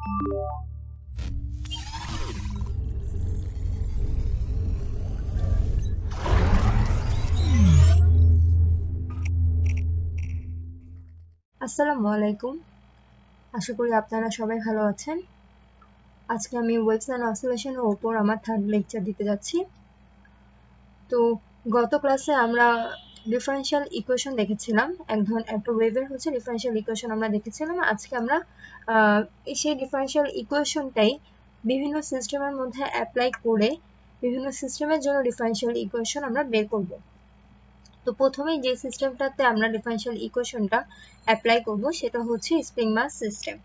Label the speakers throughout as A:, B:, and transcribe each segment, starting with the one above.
A: আসসালামু আলাইকুম। আশা করি আপনারা সবাই ভালো আছেন। আজকে আমি ওয়েভস এন্ড অসিলেশনের উপর আমার থার্ড লেকচার দিতে যাচ্ছি। তো গত ক্লাসে আমরা ডিফারেনশিয়াল ইকুয়েশন দেখেছিলাম, একটা ওয়েভের ডিফারেনশিয়াল ইকুয়েশন আমরা দেখেছিলাম। আজকে আমরা সেই ডিফারেনশিয়াল ইকুয়েশনটাই বিভিন্ন সিস্টেমের মধ্যে অ্যাপ্লাই করে বিভিন্ন সিস্টেমের জন্য ডিফারেনশিয়াল ইকুয়েশন আমরা বের করব। তো প্রথমেই যে সিস্টেমটাতে আমরা ডিফারেনশিয়াল ইকুয়েশনটা অ্যাপ্লাই করব সেটা হচ্ছে spring mass system.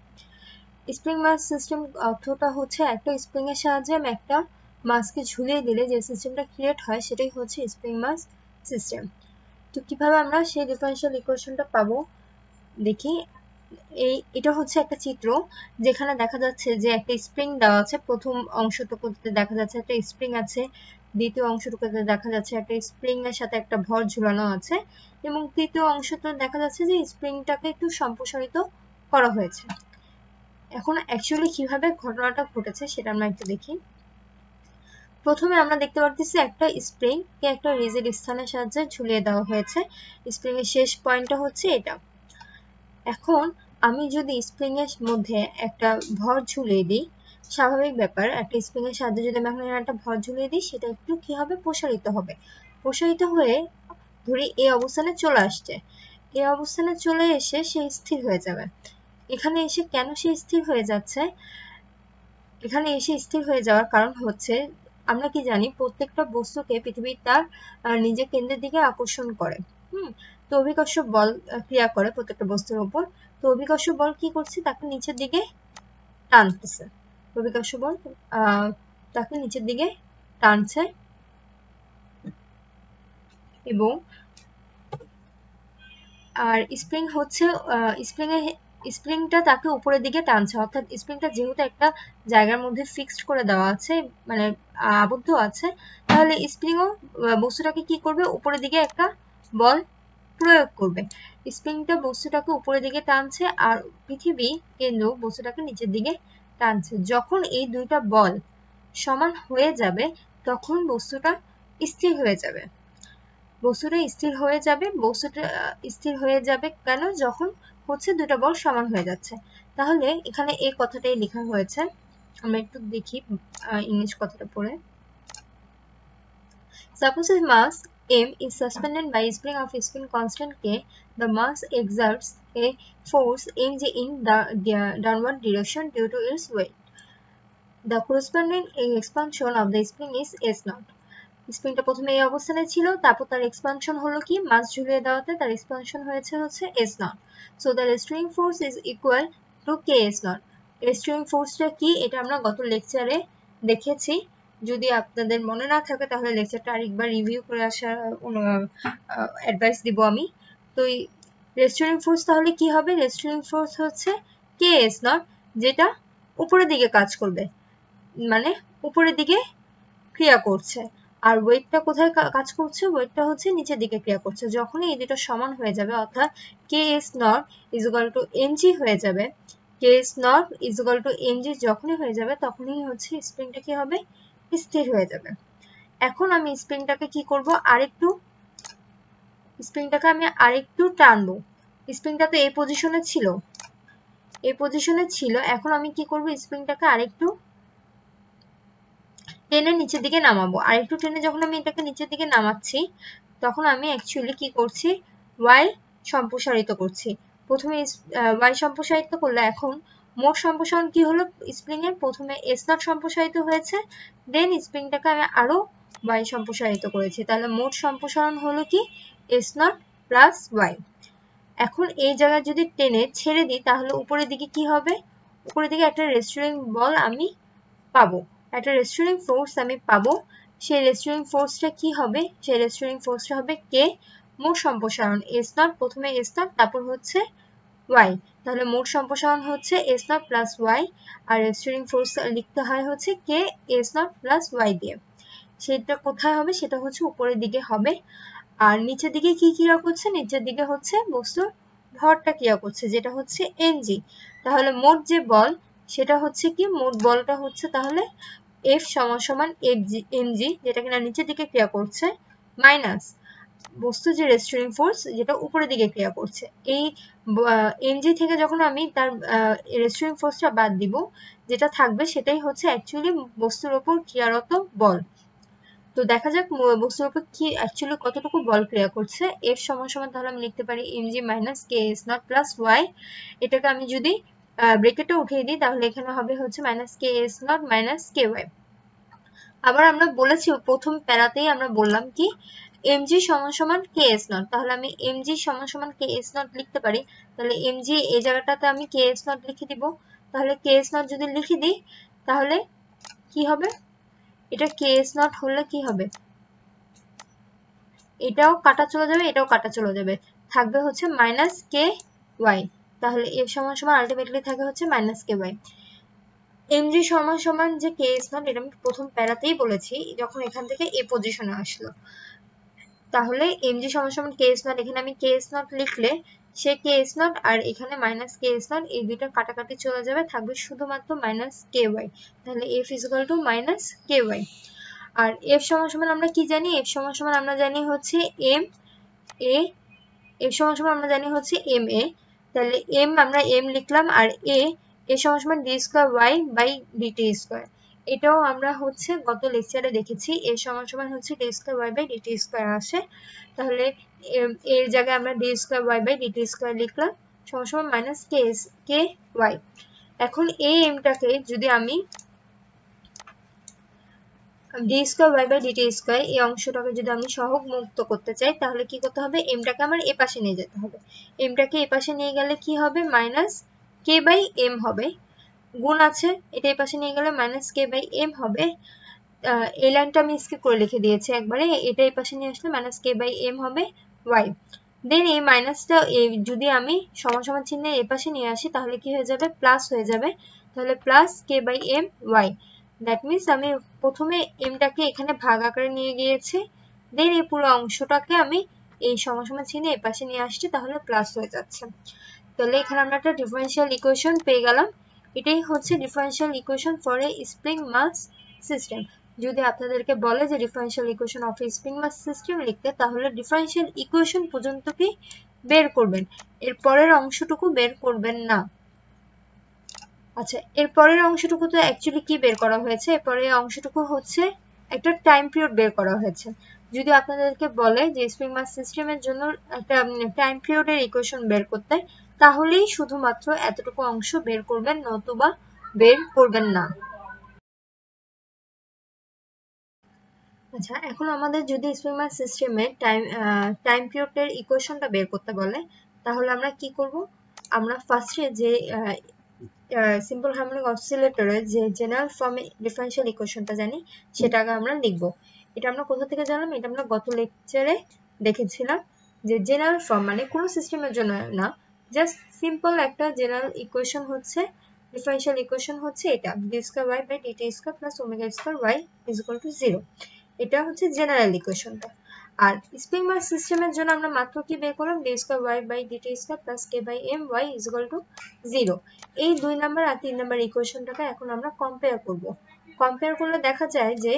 A: Spring mass system অর্থটা হচ্ছে একটা স্প্রিং এর সাহায্যে আমি একটা মাসকে ঝুলিয়ে দিলে যে সিস্টেমটা ক্রিয়েট হয় সেটাই হচ্ছে স্প্রিং মাস সিস্টেম। তো কিভাবে আমরা সেই ডিফারেনশিয়াল ইকুয়েশনটা পাবো দেখি। এটা হচ্ছে একটা চিত্র যেখানে দেখা যাচ্ছে যে একটা স্প্রিং দেওয়া আছে। প্রথম অংশটুকুতে দেখা যাচ্ছে একটা স্প্রিং আছে, দ্বিতীয় অংশটুকুতে দেখা যাচ্ছে একটা স্প্রিং এর সাথে একটা ভর ঝুলানো আছে, এবং তৃতীয় অংশতে দেখা যাচ্ছে যে স্প্রিংটাকে একটু সম্প্রসারিত করা হয়েছে। এখন অ্যাকচুয়ালি কিভাবে ঘটনাটা ঘটেছে সেটা আমরা একটু দেখি। প্রথমে আমরা দেখতে পাচ্ছি একটা স্প্রিং কে একটা রিজিড স্থানের সাহায্যে ঝুলিয়ে দেওয়া হয়েছে। স্প্রিং এর শেষ পয়েন্টটা হচ্ছে এটা। এখন আমি যদি স্প্রিং এর মধ্যে একটা ভর ঝুলিয়ে দিই, স্বাভাবিক ব্যাপার, একটা স্প্রিং এর সাহায্যে যদি আমি এখন একটা ভর ঝুলিয়ে দিই সেটা একটু কি হবে, প্রসারিত হবে। প্রসারিত হয়ে ধরি এই অবস্থানে চলে আসছে। এই অবস্থানে চলে এসে সে স্থির হয়ে যাবে। এখানে এসে কেন সে স্থির হয়ে যাচ্ছে? এখানে এসে স্থির হয়ে যাওয়ার কারণ হচ্ছে, আমরা কি জানি প্রত্যেকটা বস্তুকে পৃথিবী তার নিজের কেন্দ্রের দিকে আকর্ষণ করে। তো অভিকর্ষ বল ক্রিয়া করে প্রত্যেকটা বস্তুর উপর। তো অভিকর্ষ বল কি করছে, তাকে নিচের দিকে টানতেছে। অভিকর্ষ বল তাকে নিচের দিকে টানছে, এবং আর স্প্রিং হচ্ছে স্প্রিংটা তাকে উপরের দিকে টানছে। অর্থাৎ স্প্রিংটা যেহেতু একটা জায়গার মধ্যে ফিক্সড করে দেওয়া আছে, মানে আবদ্ধ আছে, তাহলে স্প্রিংও বস্তুটাকে কি করবে, উপরের দিকে একটা বল প্রয়োগ করবে। স্প্রিংটা বস্তুটাকে উপরের দিকে টানছে আর পৃথিবী কেন্দ্র বস্তুটাকে নিচের দিকে টানছে। যখন এই দুইটা বল সমান হয়ে যাবে তখন বস্তুটা স্থির হয়ে যাবে। বস্তুটা স্থির হয়ে যাবে কেন? যখন দুটো বল সমান হয়ে যাচ্ছে। তাহলে এখানে এই কথাটাই লেখা হয়েছে। আমরা একটু দেখি ইংলিশ কথাটা পড়ে। Suppose a mass m is suspended by a spring of spin constant k. The mass exerts a force mg in the downward direction due to its weight. The corresponding expansion of the spring is s naught. স্প্রিংটা প্রথমে এই অবস্থানে ছিল, তারপর তার expansion হলো কি, মাস ঝুলিয়ে দেওয়াতে তার এক্সপানশন হয়েছে s naught. So the restoring force is equal to K S naught. Restoring ফোর্সটা কি এটা আমরা গত লেকচারে দেখেছি। যদি আপনাদের মনে না থাকে তাহলে লেকচারটা আরেকবার রিভিউ করে আসার অ্যাডভাইস দিব আমি। তো রেস্ট্রিং ফোর্স তাহলে কি হবে? রেস্ট্রিং ফোর্স হচ্ছে কে এস নট, যেটা উপরের দিকে কাজ করবে, মানে উপরের দিকে ক্রিয়া করছে। আর ওয়েটটা কোথায় কাজ করছে? ওয়েটটা হচ্ছে নিচের দিকে ক্রিয়া করছে। যখনই এই দুটো সমান হয়ে যাবে, অর্থাৎ কে S not is equal two MG হয়ে যাবে, কে S not is equal two MG যখনই হয়ে যাবে তখনই স্প্রিংটা কি হবে, স্থির হয়ে যাবে। এখন আমি স্প্রিংটাকে কি করব, স্প্রিংটাকে আমি আরেকটু টানবো। স্প্রিংটা তো এই পজিশনে ছিল, এখন আমি কি করব, স্প্রিংটাকে আরেকটু টেনে নিচের দিকে নামাবো। আর একটু টেনে যখন আমি এটাকে নিচের দিকে নামাচ্ছি তখন আমি অ্যাকচুয়ালি কি করছি, ওয়াই সম্প্রসারিত করছি। প্রথমে ওয়াই সম্প্রসারিত করলে এখন মোট সম্প্রসারণ কি হলো, স্প্রিং এর প্রথমে এস নট সম্প্রসারিত হয়েছে, দেন স্প্রিংটাকে আমি আরো ওয়াই সম্প্রসারিত করেছি। তাহলে মোট সম্প্রসারণ হলো কি, এস নট প্লাস ওয়াই। এখন এই জায়গায় যদি টেনে ছেড়ে দিই তাহলে উপরের দিকে কি হবে, উপরের দিকে একটা রেস্ট্রিং বল আমি পাবো, একটা রেস্ট্রিং ফোর্স আমি পাবো। সেই রেস্ট্রিং ফোর্সটা কি হবে, সেই রেস্ট্রিং ফোর্সটা হবে কে, মোট সম্প্রসারণ এস নট, প্রথমে এস নট তারপর হচ্ছে ওয়াই। তাহলে মোট সম্প্রসারণ হচ্ছে এস নট প্লাস ওয়াই, আর রেস্ট্রিং ফোর্স লিখতে হয় হচ্ছে K S naught plus Y দিয়ে। সেটা কোথায় হবে, সেটা হচ্ছে উপরের দিকে হবে। আর নিচের দিকে কি ক্রিয়া করছে, নিচের দিকে হচ্ছে বস্তুর ভরটা ক্রিয়া করছে, যেটা হচ্ছে এনজি। তাহলে মোট যে বল সেটা হচ্ছে কি, মোট বলটা হচ্ছে তাহলে F সমান mg, যেটা কিনা নিচের দিকে ক্রিয়া করছে, মাইনাস বস্তু যে রেস্ট্রেইনিং ফোর্স যেটা উপরের দিকে ক্রিয়া করছে। এই mg থেকে যখন আমি তার রেস্ট্রেইনিং ফোর্সটা বাদ দিব, যেটা থাকবে সেটাই হচ্ছে অ্যাকচুয়ালি বস্তুর উপর ক্রিয়ারত বল। তো দেখা যাক বস্তুর উপর কি অ্যাকচুয়ালি কতটুকু বল ক্রিয়া করছে। F সমান তাহলে আমি লিখতে পারি mg minus ks not plus y। এটাকে আমি যদি ব্র্যাকেটে উঠিয়ে দিই তাহলে এখানে হবে হচ্ছে minus ks not minus ky। আবার আমরা বলেছি প্রথম প্যারাতেই আমরা বললাম কি mg সমান ks নট, তাহলে আমি mg সমান ks নট লিখতে পারি। তাহলে mg এই জায়গাটাতে আমি ks নট লিখে দিব। তাহলে ks নট যদি লিখে দিই তাহলে কি হবে, এটা ks নট হলে কি হবে, এটাও কাটা চলে যাবে, এটাও কাটা চলে যাবে, থাকবে হচ্ছে মাইনাস কে ওয়াই। তাহলে F সমান আলটিমেটলি থাকে হচ্ছে মাইনাস কে ওয়াই। mg সমান যে ks নট, এটা আমি প্রথম প্যারাতেই বলেছি যখন এখান থেকে এই পজিশনে আসলো। তাহলে mg সমান ks নট, এখানে আমি ks নট লিখলে সে ks নট আর এখানে মাইনাস ks নট, এই দুইটা কাটাকাটি চলে যাবে, থাকবে শুধুমাত্র মাইনাস ky। তাহলে F equal to minus ky। আর F সমান আমরা কি জানি, F সমান আমরা জানি হচ্ছে m a, F সমান আমরা জানি হচ্ছে m a। তাহলে m আমরা m লিখলাম, আর a সমান d square y by dt square. এটাও আমরা হচ্ছে গত লেকচারে দেখেছি, a সমান হচ্ছে d square y by dt square আসে। তাহলে এর জায়গায় আমরা d square y by dt square লিখলাম সমান মাইনাস ky। এখন এই mটাকে যদি আমি d square y by dt square এই অংশটাকে যদি আমি সহগ মুক্ত করতে চাই তাহলে কি করতে হবে, mটাকে আমার এই পাশে নিয়ে যেতে হবে। mটাকে এই পাশে নিয়ে গেলে কি হবে, মাইনাস k বাই m হবে, গুণ আছে, এটা এই পাশে নিয়ে গেলে মাইনাস k বাই m হবে। এই লাইনটা আমি স্কিপ করে লিখে দিয়েছি একবারে, এটা এই পাশে নিয়ে আসলে মাইনাস k বাই m হবে y। দেন এই মাইনাসটা যদি আমি সমান চিহ্নের এই পাশে নিয়ে আসি তাহলে কি হয়ে যাবে, প্লাস হয়ে যাবে। তাহলে plus k by m y। That means আমি প্রথমে mটাকে এখানে ভাগ আকারে নিয়ে গিয়েছি, দেন এই পুরো অংশটাকে আমি এই সমান চিহ্নে এই পাশে নিয়ে আসছি, তাহলে প্লাস হয়ে যাচ্ছে। তাহলে এখানে আমরা একটা ডিফারেনশিয়াল ইকুয়েশন পেয়ে গেলাম। এটাই হচ্ছে differential equation for a spring mass system. যদি আপনাদেরকে বলে যে differential equation of a spring mass system লিখতে, তাহলে ডিফারেনশিয়াল ইকুয়েশন পর্যন্ত কি বের করবেন, এর পরের অংশটুকু বের করবেন না। আচ্ছা, এর পরের অংশটুকু তো অ্যাকচুয়ালি কি বের করা হয়েছে, এর পরের অংশটুকু হচ্ছে একটা টাইম পিরিয়ড বের করা হয়েছে। যদি আপনাদেরকে বলে যে স্প্রিং মাস সিস্টেমের জন্য একটা টাইম পিরিয়ডের ইকুয়েশন বের করতে, তাহলেই শুধুমাত্র এতটুকু অংশ বের করবেন, নতুবা বের করবেন না। আচ্ছা, এখন আমাদের যদি স্প্রিং মাস সিস্টেমের টাইম পিরিয়ডের ইকুয়েশনটা বের করতে বলে তাহলে আমরা কি করব, আমরা ফার্স্টে যে সিম্পল হারমোনিক অসিলেটরের যে জেনারেল ফর্মে ডিফারেনশিয়াল ইকুয়েশনটা জানি সেটাকে আমরা লিখব। এটা আমরা কোথা থেকে জানলাম, এটা আমরা গত লেকচারে দেখেছিলাম যে জেনারেল ফর্ম মানে কোনো সিস্টেমের জন্য না, জাস্ট সিম্পল একটা জেনারেল ইকুয়েশন হচ্ছে, ডিফারেনশিয়াল ইকুয়েশন হচ্ছে এটা d square y by dt square plus omega square y is equal to 0। এটা হচ্ছে জেনারেল ইকুয়েশনটা। আর স্প্রিং মাস সিস্টেমের জন্য আমরা মাত্র কি বের করলাম, d square y by dt square plus k by m y is equal to 0। এই 2 নাম্বার আর 3 নাম্বার ইকুয়েশনটাকে এখন আমরা কম্পেয়ার করব। কম্পেয়ার করলে দেখা যায় যে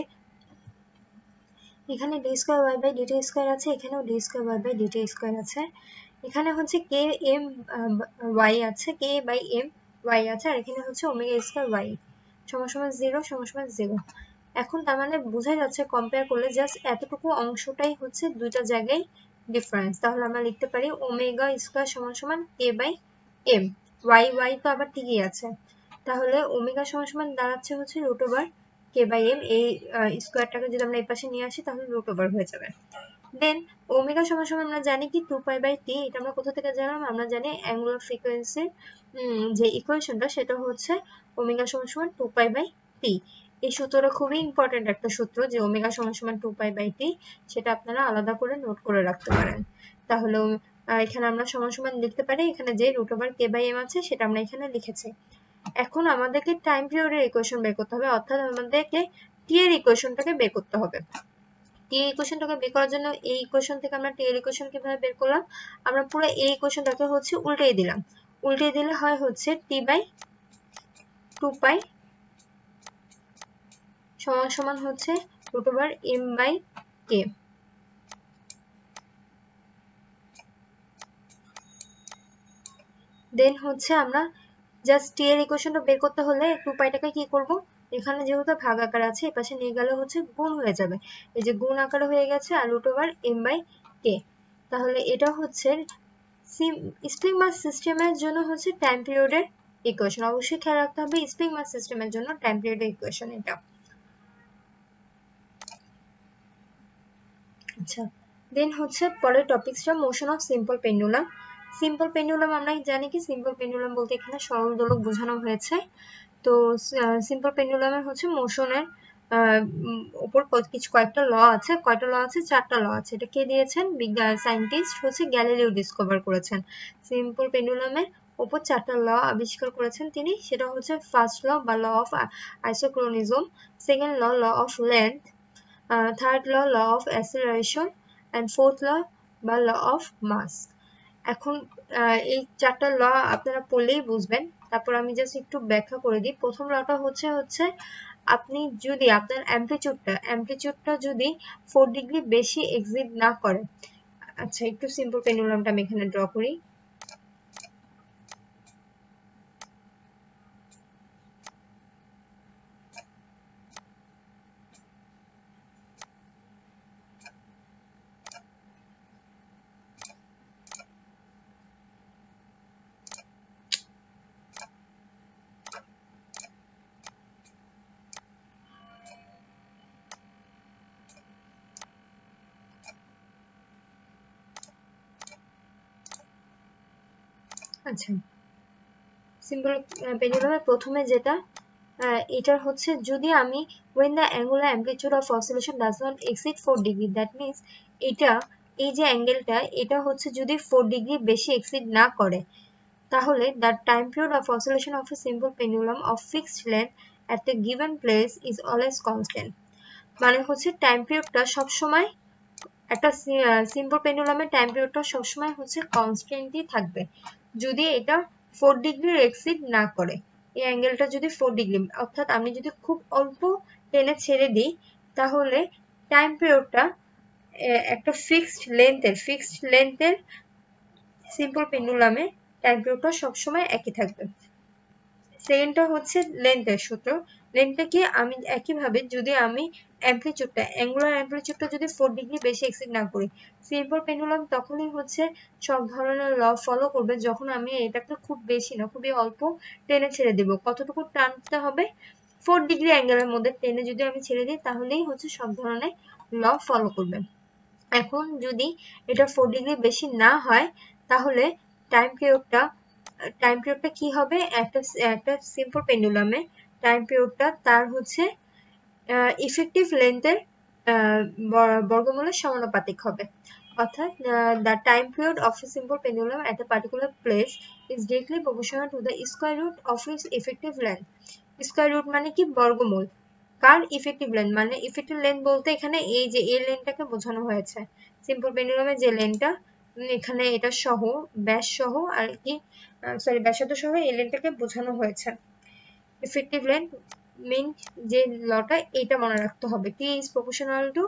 A: এখানে d square y by dt square আছে, এখানেও d square y by dt square আছে, এখানে হচ্ছে k m y আছে, k বাই m y আছে, আর এখানে হচ্ছে ওমেগা স্কয়ার y সমান 0 সমান 0। এখন তার মানে বোঝা যাচ্ছে কম্পেয়ার করলে জাস্ট এতটুকু অংশটাই হচ্ছে দুইটা জায়গায় ডিফারেন্স। তাহলে আমরা লিখতে পারি ওমেগা স্কয়ার সমান k বাই m, y তো আবার ঠিকই আছে, তাহলে ওমেগা সমান দাঁড়াচ্ছে হচ্ছে root over k by m। এই স্কয়ারটাকে যদি আমরা এই পাশে নিয়ে আসি তাহলে রুট ওভার হয়ে যাবে। দেন ওমেগা সমান আমরা জানি কি 2 পাই বাই t, এটা আমরা কোথা থেকে জানলাম, আমরা জানি অ্যাঙ্গুলার ফ্রিকোয়েন্সির যে ইকুয়েশনটা সেটা হচ্ছে ওমেগা সমান 2 পাই বাই t। এই সূত্রটা খুবই ইম্পর্টেন্ট একটা সূত্র, যে ওমেগা সমান 2 পাই বাই t, সেটা আপনারা আলাদা করে নোট করে রাখতে পারেন। তাহলে এখানে আমরা সমান লিখতে পারি, এখানে যে root over k by m আছে সেটা আমরা এখানে লিখেছি। এখন আমাদেরকে টাইম পিরিয়ডের ইকুয়েশন বের করতে হবে, অর্থাৎ আমাদেরকে t এর ইকুয়েশনটাকে বের করতে হবে। t এর ইকুয়েশনটাকে বের করার জন্য এই ইকুয়েশন থেকে আমরা t এর ইকুয়েশন কিভাবে বের করলাম, আমরা পুরো এই ইকুয়েশনটাকে হচ্ছে উল্টিয়ে দিলাম। উল্টিয়ে দিলে হয় হচ্ছে t বাই 2 পাই সমান সমান হচ্ছে √m/k। দেন হচ্ছে আমরা জাস্ট টি এর ইকুয়েশনটা বের করতে হলে 2পাইটাকে কি করব, এখানে যেহেতু ভাগ আকার আছে এই পাশে নিয়ে গেলে হচ্ছে গুণ হয়ে যাবে, এই যে গুণ আকারে হয়ে গেছে আর √m/k। তাহলে এটা হচ্ছে স্প্রিং মাস সিস্টেমের জন্য হচ্ছে টাইম পিরিয়ডের ইকুয়েশন। অবশ্যই খেয়াল রাখতে হবে স্প্রিং মাস সিস্টেমের জন্য টাইম পিরিয়ডের ইকুয়েশন এটা। আচ্ছা, দেন হচ্ছে পরের টপিকসটা motion of simple pendulum. Simple pendulum আমরা জানি কি, সিম্পল পেন্ডুলাম বলতে এখানে সরল দোলক বোঝানো হয়েছে। তো সিম্পল পেন্ডুলামের হচ্ছে মোশনের উপর কয়েকটা ল আছে, কয়টা ল আছে, 4টা ল আছে। এটা কে দিয়েছেন, বিজ্ঞান সায়েন্টিস্ট হচ্ছে গ্যালিলিও ডিসকভার করেছেন। সিম্পল পেন্ডুলামের উপর 4টা ল আবিষ্কার করেছেন তিনি, সেটা হচ্ছে ফার্স্ট ল বা law of isochronism, second law law of length, third law law of acceleration and fourth law বা ল অফ মাস। এখন এই 4টা ল আপনারা পড়লেই বুঝবেন, তারপর আমি জাস্ট একটু ব্যাখ্যা করে দিই। প্রথম লটা হচ্ছে আপনি যদি আপনার অ্যামপ্লিটিউডটা যদি 4 ডিগ্রি বেশি এক্সিড না করে। আচ্ছা, একটু সিম্পল পেন্ডুলামটা আমি এখানে ড্র করি। আচ্ছা, সিম্পল পেন্ডুলামের প্রথমে যেটা এটার হচ্ছে যদি আমি when the angular amplitude of oscillation does not exceed 4 degree, that means এটা এই যে অ্যাঙ্গেলটা এটা হচ্ছে যদি 4 ডিগ্রি বেশি এক্সিড না করে, তাহলে the time period of oscillation of a simple pendulum of fixed length at a given place is always constant। মানে হচ্ছে টাইম পিরিয়ডটা সবসময় একটা সিম্পল পেন্ডুলামের টাইম পিরিয়ডটা সবসময় হচ্ছে কনস্ট্যান্টই থাকবে যদি এটা 4 ডিগ্রি এক্সিড না করে। এই অ্যাঙ্গেলটা যদি 4 ডিগ্রি, অর্থাৎ আমি যদি খুব অল্প টেনে ছেড়ে দিই তাহলে টাইম পিরিয়ডটা একটা ফিক্সড লেন্থের সিম্পল পেন্ডুলামে টাইম পিরিয়ডটা সবসময় একই থাকবে। সেকেন্ডটা হচ্ছে লেন্থের সূত্র। লেন্থটা কি, আমি একইভাবে যদি আমি অ্যাঙ্গুলার অ্যামপ্লিটিউডটা যদি 4 ডিগ্রি বেশি এক্সিড না করি, সিম্পল পেন্ডুলাম তখনই হচ্ছে সব ধরনের ল ফলো করবে যখন আমি এটাকে খুব বেশি না, খুবই অল্প টেনে ছেড়ে দিব। কতটুকু টানতে হবে, 4 ডিগ্রি অ্যাঙ্গেলের মধ্যে টেনে যদি আমি ছেড়ে দিই তাহলেই হচ্ছে সব ধরনের ল ফলো করবে। এখন যদি এটা 4 ডিগ্রি বেশি না হয় তাহলে টাইম পিরিয়ডটা কি হবে, একটা সিম্পল পেন্ডুলামে টাইম পিরিয়ডটা তার হচ্ছে ইফেক্টিভ লেন্থের বর্গমূলের সমানুপাতিক হবে। অর্থাৎ the time period of a simple pendulum at a particular place is directly proportional to the square root of its effective length। Square root মানে কি, বর্গমূল। কার, ইফেক্টিভ লেন্থ, মানে ইফেক্টিভ লেন্থ বলতে এখানে এই যে এই লেন্থটাকে বোঝানো হয়েছে। সিম্পল পেন্ডুলামের যে লেন্থটা এখানে এটা সহ ব্যাস সহ আর কি, সরি ব্যাসার্ধ সহ এই লেন্থটাকে বোঝানো হয়েছে। ইফেক্টিভ লেন্থ মেইন যে লটা এটা মনে রাখতে হবে, T is proportional to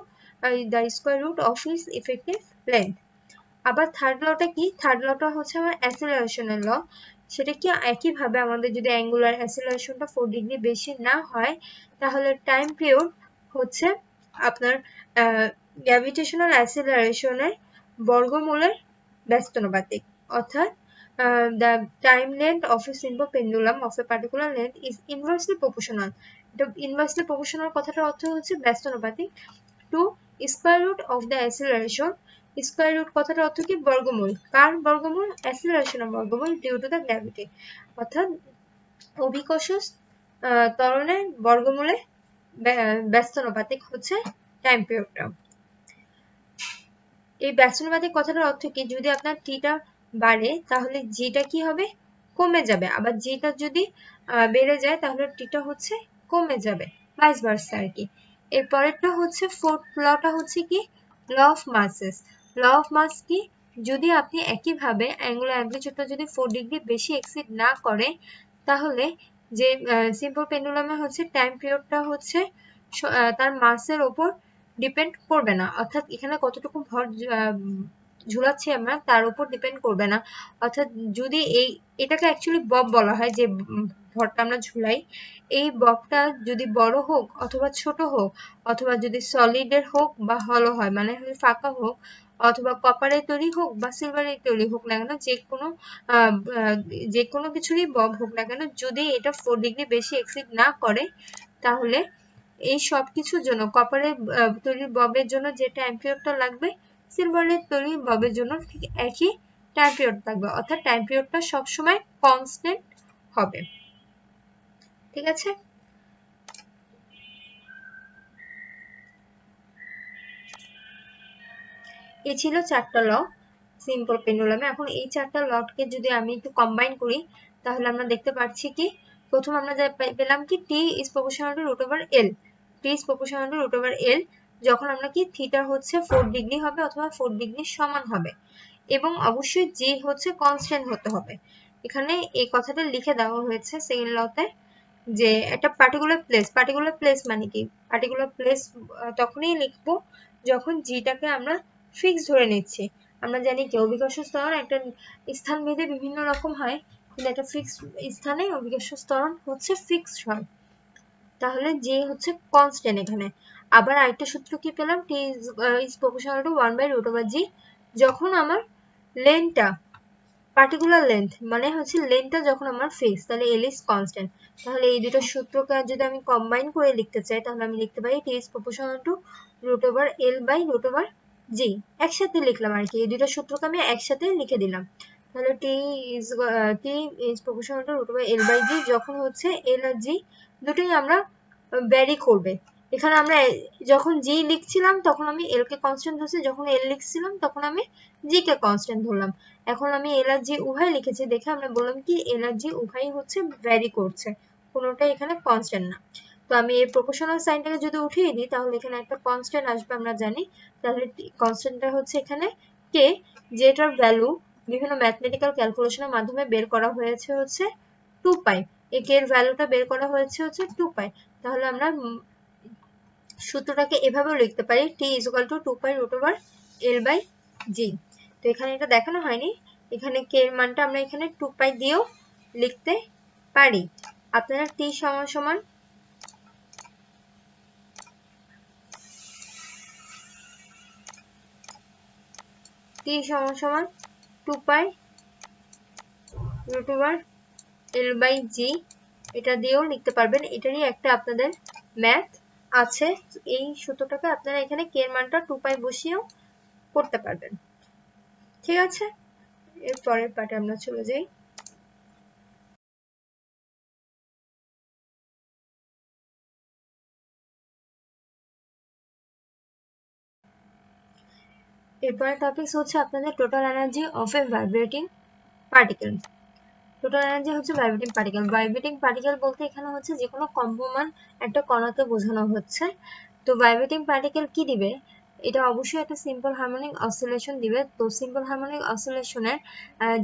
A: the square root of its effective length. আবার থার্ড লটা কি, থার্ড লটা হচ্ছে আমার অ্যাসেলারেশনের ল। সেটা কি, একইভাবে আমাদের যদি অ্যাঙ্গুলার অ্যাসেলারেশনটা 4 ডিগ্রি বেশি না হয় তাহলে টাইম পিরিয়ড হচ্ছে আপনার গ্র্যাভিটেশনাল অ্যাসেলারেশনের বর্গমূলের ব্যস্তানুপাতিক। অর্থাৎ the time length of a simple pendulum of a particular length is inversely proportional। এটা ইনভার্সলি প্রপোর্শনাল কথাটার অর্থ হচ্ছে ব্যস্তানুপাতিক to square root of the acceleration. Square root কথাটার অর্থ কি, বর্গমূল। কার বর্গমূল, অ্যাসেলারেশনের বর্গমূল ডিউ টু দ্য গ্র্যাভিটি। অর্থাৎ অভিকর্ষ ত্বরণের বর্গমূলে ব্যস্তানুপাতিক হচ্ছে টাইম পিরিয়ডটা। এই ব্যস্তানুপাতিক কথাটার অর্থ কি, যদি আপনার টিটা বাড়ে তাহলে জিটা কি হবে, কমে যাবে। আবার জিটা যদি বেড়ে যায় তাহলে টিটা হচ্ছে কমে যাবে, ভাইস ভার্সা আর কি। এর পরেরটা হচ্ছে ফোর্থ লটা হচ্ছে কি, law of মাসেস। Law of mass কি, যদি আপনি একইভাবে অ্যাঙ্গুলার অ্যামপ্লিটিউডটা যদি 4 ডিগ্রি বেশি এক্সিড না করে তাহলে যে সিম্পল পেন্ডুলামে হচ্ছে টাইম পিরিয়ডটা হচ্ছে তার মাসের ওপর ডিপেন্ড করবে না, অর্থাৎ এখানে কতটুকু ভর ঝুলাচ্ছি আমরা তার উপর ডিপেন্ড করবে না। অর্থাৎ যদি এটাকে অ্যাকচুয়ালি বব বলা হয়, যে ভরটা আমরা ঝুলাই, এই ববটা যদি বড় হোক অথবা ছোট হোক, অথবা যদি সলিডের হোক বা হলো হয় মানে ফাঁকা হোক, অথবা কপারের তৈরি হোক বা সিলভারের তৈরি হোক না কেন, যে কোনো কিছুরই বব হোক না কেন, যদি এটা 4 ডিগ্রি বেশি এক্সিড না করে, তাহলে এই সব কিছুর জন্য কপারের তৈরি ববের জন্য যে টাইম পিরিয়ডটা লাগবে, সিলভারের তৈরি ববের জন্য ঠিক একই টাইম পিরিয়ড থাকবে, অর্থাৎ টাইম পিরিয়ডটা সবসময় কনস্ট্যান্ট হবে। ঠিক আছে? এই ছিল 4টা ল সিম্পল পেন্ডুলামে। এখন এই 4টা লকে যদি আমি একটু কম্বাইন করি, তাহলে আমরা দেখতে পাচ্ছি কি, প্রথম আমরা যা পেলাম কি T is proportional to root over L. T is proportional to root over L যখন আমরা কি থিটা হচ্ছে 4 ডিগ্রি হবে অথবা 4 ডিগ্রির সমান হবে, এবং অবশ্যই জি হচ্ছে কনস্ট্যান্ট হতে হবে। এখানে এই কথাটা লিখে দেওয়া হয়েছে সেকেন্ড লতে, যে একটা পার্টিকুলার প্লেস মানে কি, পার্টিকুলার প্লেস তখনই লিখবো যখন জিটাকে আমরা ফিক্স ধরে নিচ্ছি। আমরা জানি কি অভিকর্ষ ত্বরণ একটা স্থান ভেদে বিভিন্ন রকম হয়, কিন্তু একটা ফিক্স স্থানে অভিকর্ষ ত্বরণ হচ্ছে ফিক্সড হয়, তাহলে যে হচ্ছে কনস্ট্যান্ট এখানে। আবার আরেকটা সূত্র কি পেলাম, টি ইজ প্রপোর্শনাল টু 1/√/g যখন আমার লেন্থটা পার্টিকুলার লেন্থ মানে হচ্ছে লেন্থটা যখন আমার ফিক্স, তাহলে এল ইজ কনস্ট্যান্ট। তাহলে এই দুটো সূত্রকে যদি আমি কম্বাইন করে লিখতে চাই, তাহলে আমি লিখতে পারি টি ইজ প্রপোর্শনাল টু √L/√/g। একসাথে লিখলাম আর কি, এই দুটো সূত্রকে আমি একসাথে লিখে দিলাম। তাহলে টি ইজ প্রপোর্শনাল টু √L/g যখন হচ্ছে এল আর জি দুটোই আমরা ভ্যারি করবে। এখানে আমরা যখন জি লিখছিলাম তখন আমি এল কে কনস্ট্যান্ট ধরছি, যখন এল লিখছিলাম তখন আমি জি কে কনস্ট্যান্ট ধরলাম। এখন আমি এল আর জি উভয় লিখেছি দেখে আমরা বললাম কি এল আর জি উভয়ই হচ্ছে ভ্যারি করছে, কোনোটাই এখানে কনস্ট্যান্ট না। তো আমি এই প্রপোর্শনাল সাইনটাকে যদি উঠিয়ে দিই, তাহলে এখানে একটা কনস্ট্যান্ট আসবে আমরা জানি। তাহলে কনস্ট্যান্টটা হচ্ছে এখানে কে, যেটার ভ্যালু বিভিন্ন ম্যাথমেটিক্যাল ক্যালকুলেশনের মাধ্যমে বের করা হয়েছে হচ্ছে 2π। এই কে এর ভ্যালুটা বের করা হয়েছে হচ্ছে 2π। তাহলে আমরা সূত্রটাকে এভাবেও লিখতে পারি, টি ইজ ইকুয়াল টু 2π√L/g। তো এখানে এটা দেখানো হয়নি, এখানে কে এর মানটা আমরা এখানে 2π দিয়েও লিখতে পারি। আপনারা টি সমান সমান টি সমান সমান 2π√L/g এটা দিয়েও লিখতে পারবেন। এটারই একটা আপনাদের ম্যাথ আছে, এই সূত্রটাকে আপনারা এখানে কে এর মানটা 2π বসিয়েও করতে পারবেন। ঠিক আছে, এর পরের পার্টে আমরা চলে যাই। এরপরের টপিকস হচ্ছে আপনাদের total energy of a vibrating particle. Total energy হচ্ছে ভাইব্রেটিং পার্টিকেল। ভাইব্রেটিং পার্টিকেল বলতে এখানে হচ্ছে যে কোনো কম্পমান একটা কণাকে বোঝানো হচ্ছে। তো ভাইব্রেটিং পার্টিকেল কি দিবে, এটা অবশ্যই একটা সিম্পল হারমোনিক অসিলেশন দিবে। তো সিম্পল হারমোনিক অসিলেশনের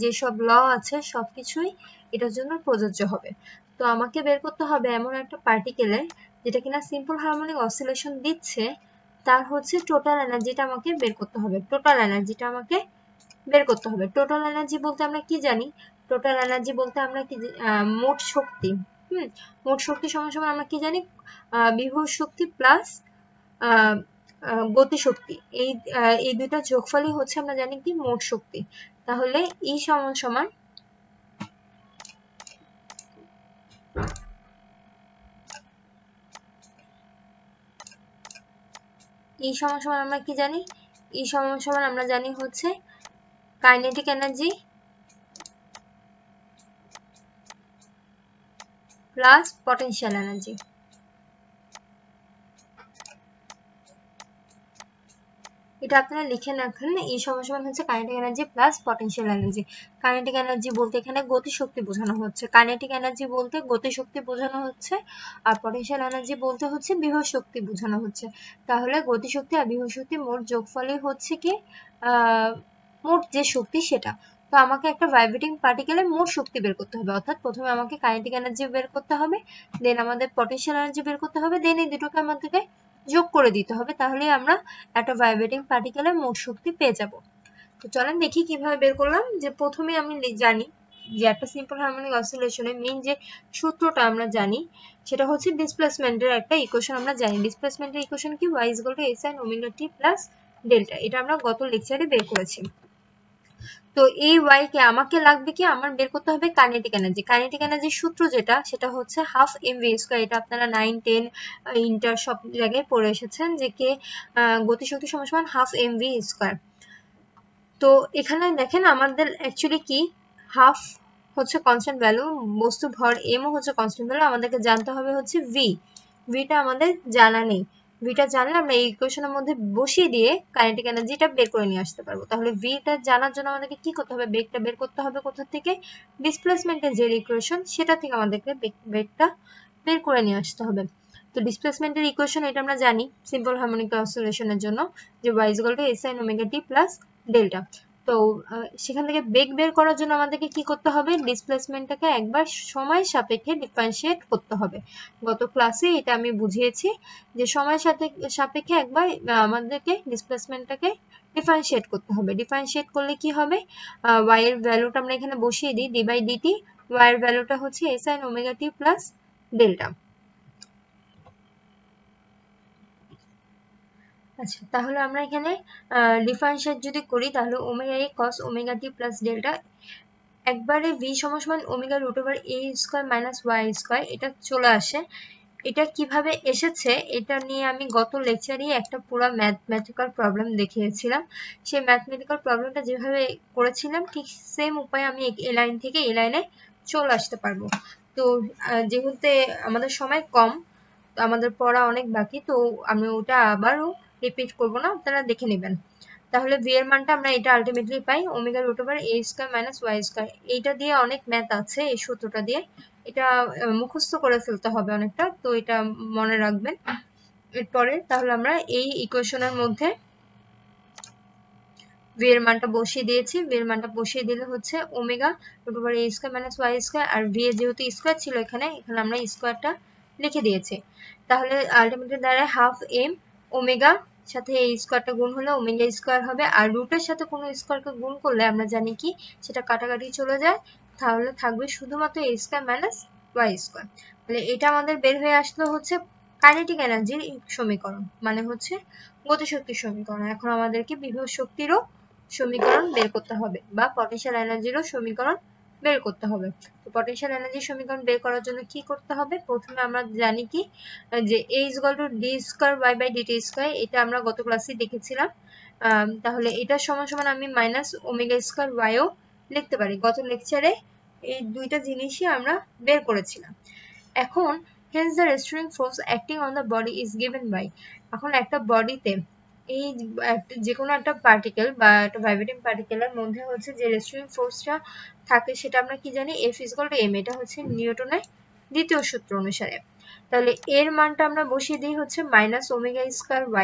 A: যেসব ল আছে সবকিছুই এটার জন্য প্রযোজ্য হবে। তো আমাকে বের করতে হবে এমন একটা পার্টিকেলের যেটা কিনা সিম্পল হারমোনিক অসিলেশন দিচ্ছে, তার হচ্ছে টোটাল এনার্জিটা আমাকে বের করতে হবে। টোটাল এনার্জিটা আমাকে বের করতে হবে। টোটাল এনার্জি বলতে আমরা কি জানি, টোটাল এনার্জি বলতে আমরা কি মোট শক্তি। মোট শক্তি সমান সমান আমরা কি জানি, বিভব শক্তি প্লাস গতি শক্তি, এই দুইটা যোগফলই হচ্ছে আমরা জানি কি মোট শক্তি। তাহলে ই সমান সমান আমরা কি জানি, ই সমান সমান আমরা জানি হচ্ছে kinetic energy plus potential energy. এটা আপনারা লিখে রাখেন, এই সমান হচ্ছে kinetic energy plus potential energy. Kinetic energy বলতে এখানে গতিশক্তি বোঝানো হচ্ছে, কাইনেটিক এনার্জি বলতে গতিশক্তি বোঝানো হচ্ছে, আর পটেনশিয়াল এনার্জি বলতে হচ্ছে বিভব শক্তি বোঝানো হচ্ছে। তাহলে গতিশক্তি আর বিভব শক্তি মোট যোগফলই হচ্ছে কি মোট যে শক্তি সেটা। তো আমাকে একটা ভাইব্রেটিং পার্টিকেলের মোট শক্তি বের করতে হবে, অর্থাৎ প্রথমে আমাকে কাইনেটিক এনার্জি বের করতে হবে, দেন আমাদের পটেনশিয়াল এনার্জি বের করতে হবে, দেন এই দুটোকে আমাদেরকে যোগ করে দিতে হবে, তাহলেই আমরা একটা ভাইব্রেটিং পার্টিকেলের মোট শক্তি পেয়ে যাব। তো চলেন দেখি কিভাবে বের করলাম। যে প্রথমে আমি জানি যে একটা সিম্পল হারমোনিক অসিলেশনের মেইন যে সূত্রটা আমরা জানি সেটা হচ্ছে ডিসপ্লেসমেন্টের একটা ইকুয়েশন আমরা জানি। ডিসপ্লেসমেন্টের ইকুয়েশন কি? y = a sin omega t plus delta. এটা আমরা গত লেকচারে বের করেছি। তো এই y কে আমাকে লাগবে কি, আমার বের করতে হবে কাইনেটিক এনার্জি। কাইনেটিক এনার্জির সূত্র যেটা সেটা হচ্ছে হাফ mv²। এটা আপনারা 9, 10 ইন্টার সব জায়গায় পড়ে এসেছেন যে কে গতিশক্তি সমান হাফ mv²। তো এখানে দেখেন আমাদের অ্যাকচুয়ালি কি, হাফ হচ্ছে কনস্ট্যান্ট ভ্যালু, বস্তু ভর m ও হচ্ছে কনস্ট্যান্ট ভ্যালু, আমাদেরকে জানতে হবে হচ্ছে v। vটা আমাদের জানা নেই, vটা জানলে আমরা এই ইকুয়েশনের মধ্যে বসিয়ে দিয়ে কাইনেটিক এনার্জিটা বের করে নিয়ে আসতে পারবো। তাহলে vটা জানার জন্য আমাদেরকে কি করতে হবে, বেগটা বের করতে হবে কোথা থেকে, ডিসপ্লেসমেন্টের যে ইকুয়েশন সেটা থেকে আমাদেরকে বেগটা বের করে নিয়ে আসতে হবে। তো ডিসপ্লেসমেন্টের ইকুয়েশন এটা আমরা জানি সিম্পল হারমোনিক অসিলেশনের জন্য যে y = a sin omega t plus delta. তো সেখান থেকে বেগ বের করার জন্য আমাদেরকে কি করতে হবে, ডিসপ্লেসমেন্টটাকে একবার সময় সাপেক্ষে ডিফারেন্সিয়েট করতে হবে। গত ক্লাসে এটা আমি বুঝিয়েছি যে সময় সাপেক্ষে একবার আমাদেরকে ডিসপ্লেসমেন্টটাকে ডিফারেন্সিয়েট করতে হবে। ডিফারেন্সিয়েট করলে কি হবে, y এর ভ্যালুটা আমরা এখানে বসিয়ে দিই, d/dt, y এর ভ্যালুটা হচ্ছে a sin omega t plus delta. আচ্ছা, তাহলে আমরা এখানে ডিফারেন্সিয়েট যদি করি তাহলে omega a cos omega t plus delta একবারে v সমান ওমেগা √a² মাইনাস y², এটা চলে আসে। এটা কিভাবে এসেছে এটা নিয়ে আমি গত লেকচারে একটা পুরো ম্যাথমেটিক্যাল প্রবলেম দেখিয়েছিলাম। সেই ম্যাথমেটিক্যাল প্রবলেমটা যেভাবে করেছিলাম ঠিক সেম উপায়ে আমি এই লাইন থেকে এই লাইনে চলে আসতে পারবো। তো যেহেতু আমাদের সময় কম, তো আমাদের পড়া অনেক বাকি, তো আমি ওটা আবারও রিপিট করব না, আপনারা দেখে নেবেন। তাহলে v এর মানটা আমরা এটা আলটিমেটলি পাই ওমেগা √a² মাইনাস y²। এইটা দিয়ে অনেক ম্যাথ আছে, এই সূত্রটা দিয়ে এটা মুখস্থ করে ফেলতে হবে অনেকটা, তো এটা মনে রাখবেন। এরপরে তাহলে আমরা এই ইকুয়েশনের মধ্যে v এর মানটা বসিয়ে দিয়েছি। v এর মানটা বসিয়ে দিলে হচ্ছে ওমেগা √a² মাইনাস y², আর v এর যেহেতু স্কয়ার ছিল এখানে আমরা স্কয়ারটা লিখে দিয়েছি। তাহলে আলটিমেটলি দাঁড়ায় হাফ m ওমেগা সাথে এই স্কয়ারটা গুণ হলে ওমেগা স্কয়ার হবে, আর রুটের সাথে কোনো স্কয়ারকে গুণ করলে আমরা জানি কি সেটা কাটাকাটি চলে যায়, তাহলে থাকবে শুধুমাত্র a² মাইনাস y²। তাহলে এটা আমাদের বের হয়ে আসলো হচ্ছে কাইনেটিক এনার্জির সমীকরণ, মানে হচ্ছে গতিশক্তির সমীকরণ। এখন আমাদেরকে বিভব শক্তিরও সমীকরণ বের করতে হবে, বা পটেনশিয়াল এনার্জিরও সমীকরণ বের করতে হবে। তো পটেনশিয়াল এনার্জির সমীকরণ বের করার জন্য কি করতে হবে, প্রথমে আমরা জানি কি যে a = d²y/dt², এটা আমরা গত ক্লাসে দেখেছিলাম। তাহলে এটা সমান আমি মাইনাস ওমেগা² y ও লিখতে পারি। গত লেকচারে এই দুইটা জিনিসই আমরা বের করেছিলাম। এখন hence the restraining force acting on the body is given by, এখন একটা বডিতে এই যে কোনো একটা পার্টিকেল বা একটা ভাইব্রেটিং পার্টিকেলের মধ্যে হচ্ছে যে রেস্ট্রেইনিং ফোর্সটা থাকে সেটা আমরা কি জানি, F = m। এটা হচ্ছে নিউটনের দ্বিতীয় সূত্র অনুসারে। তাহলে এর মানটা আমরা বসিয়ে দিই হচ্ছে মাইনাস ওমেগা²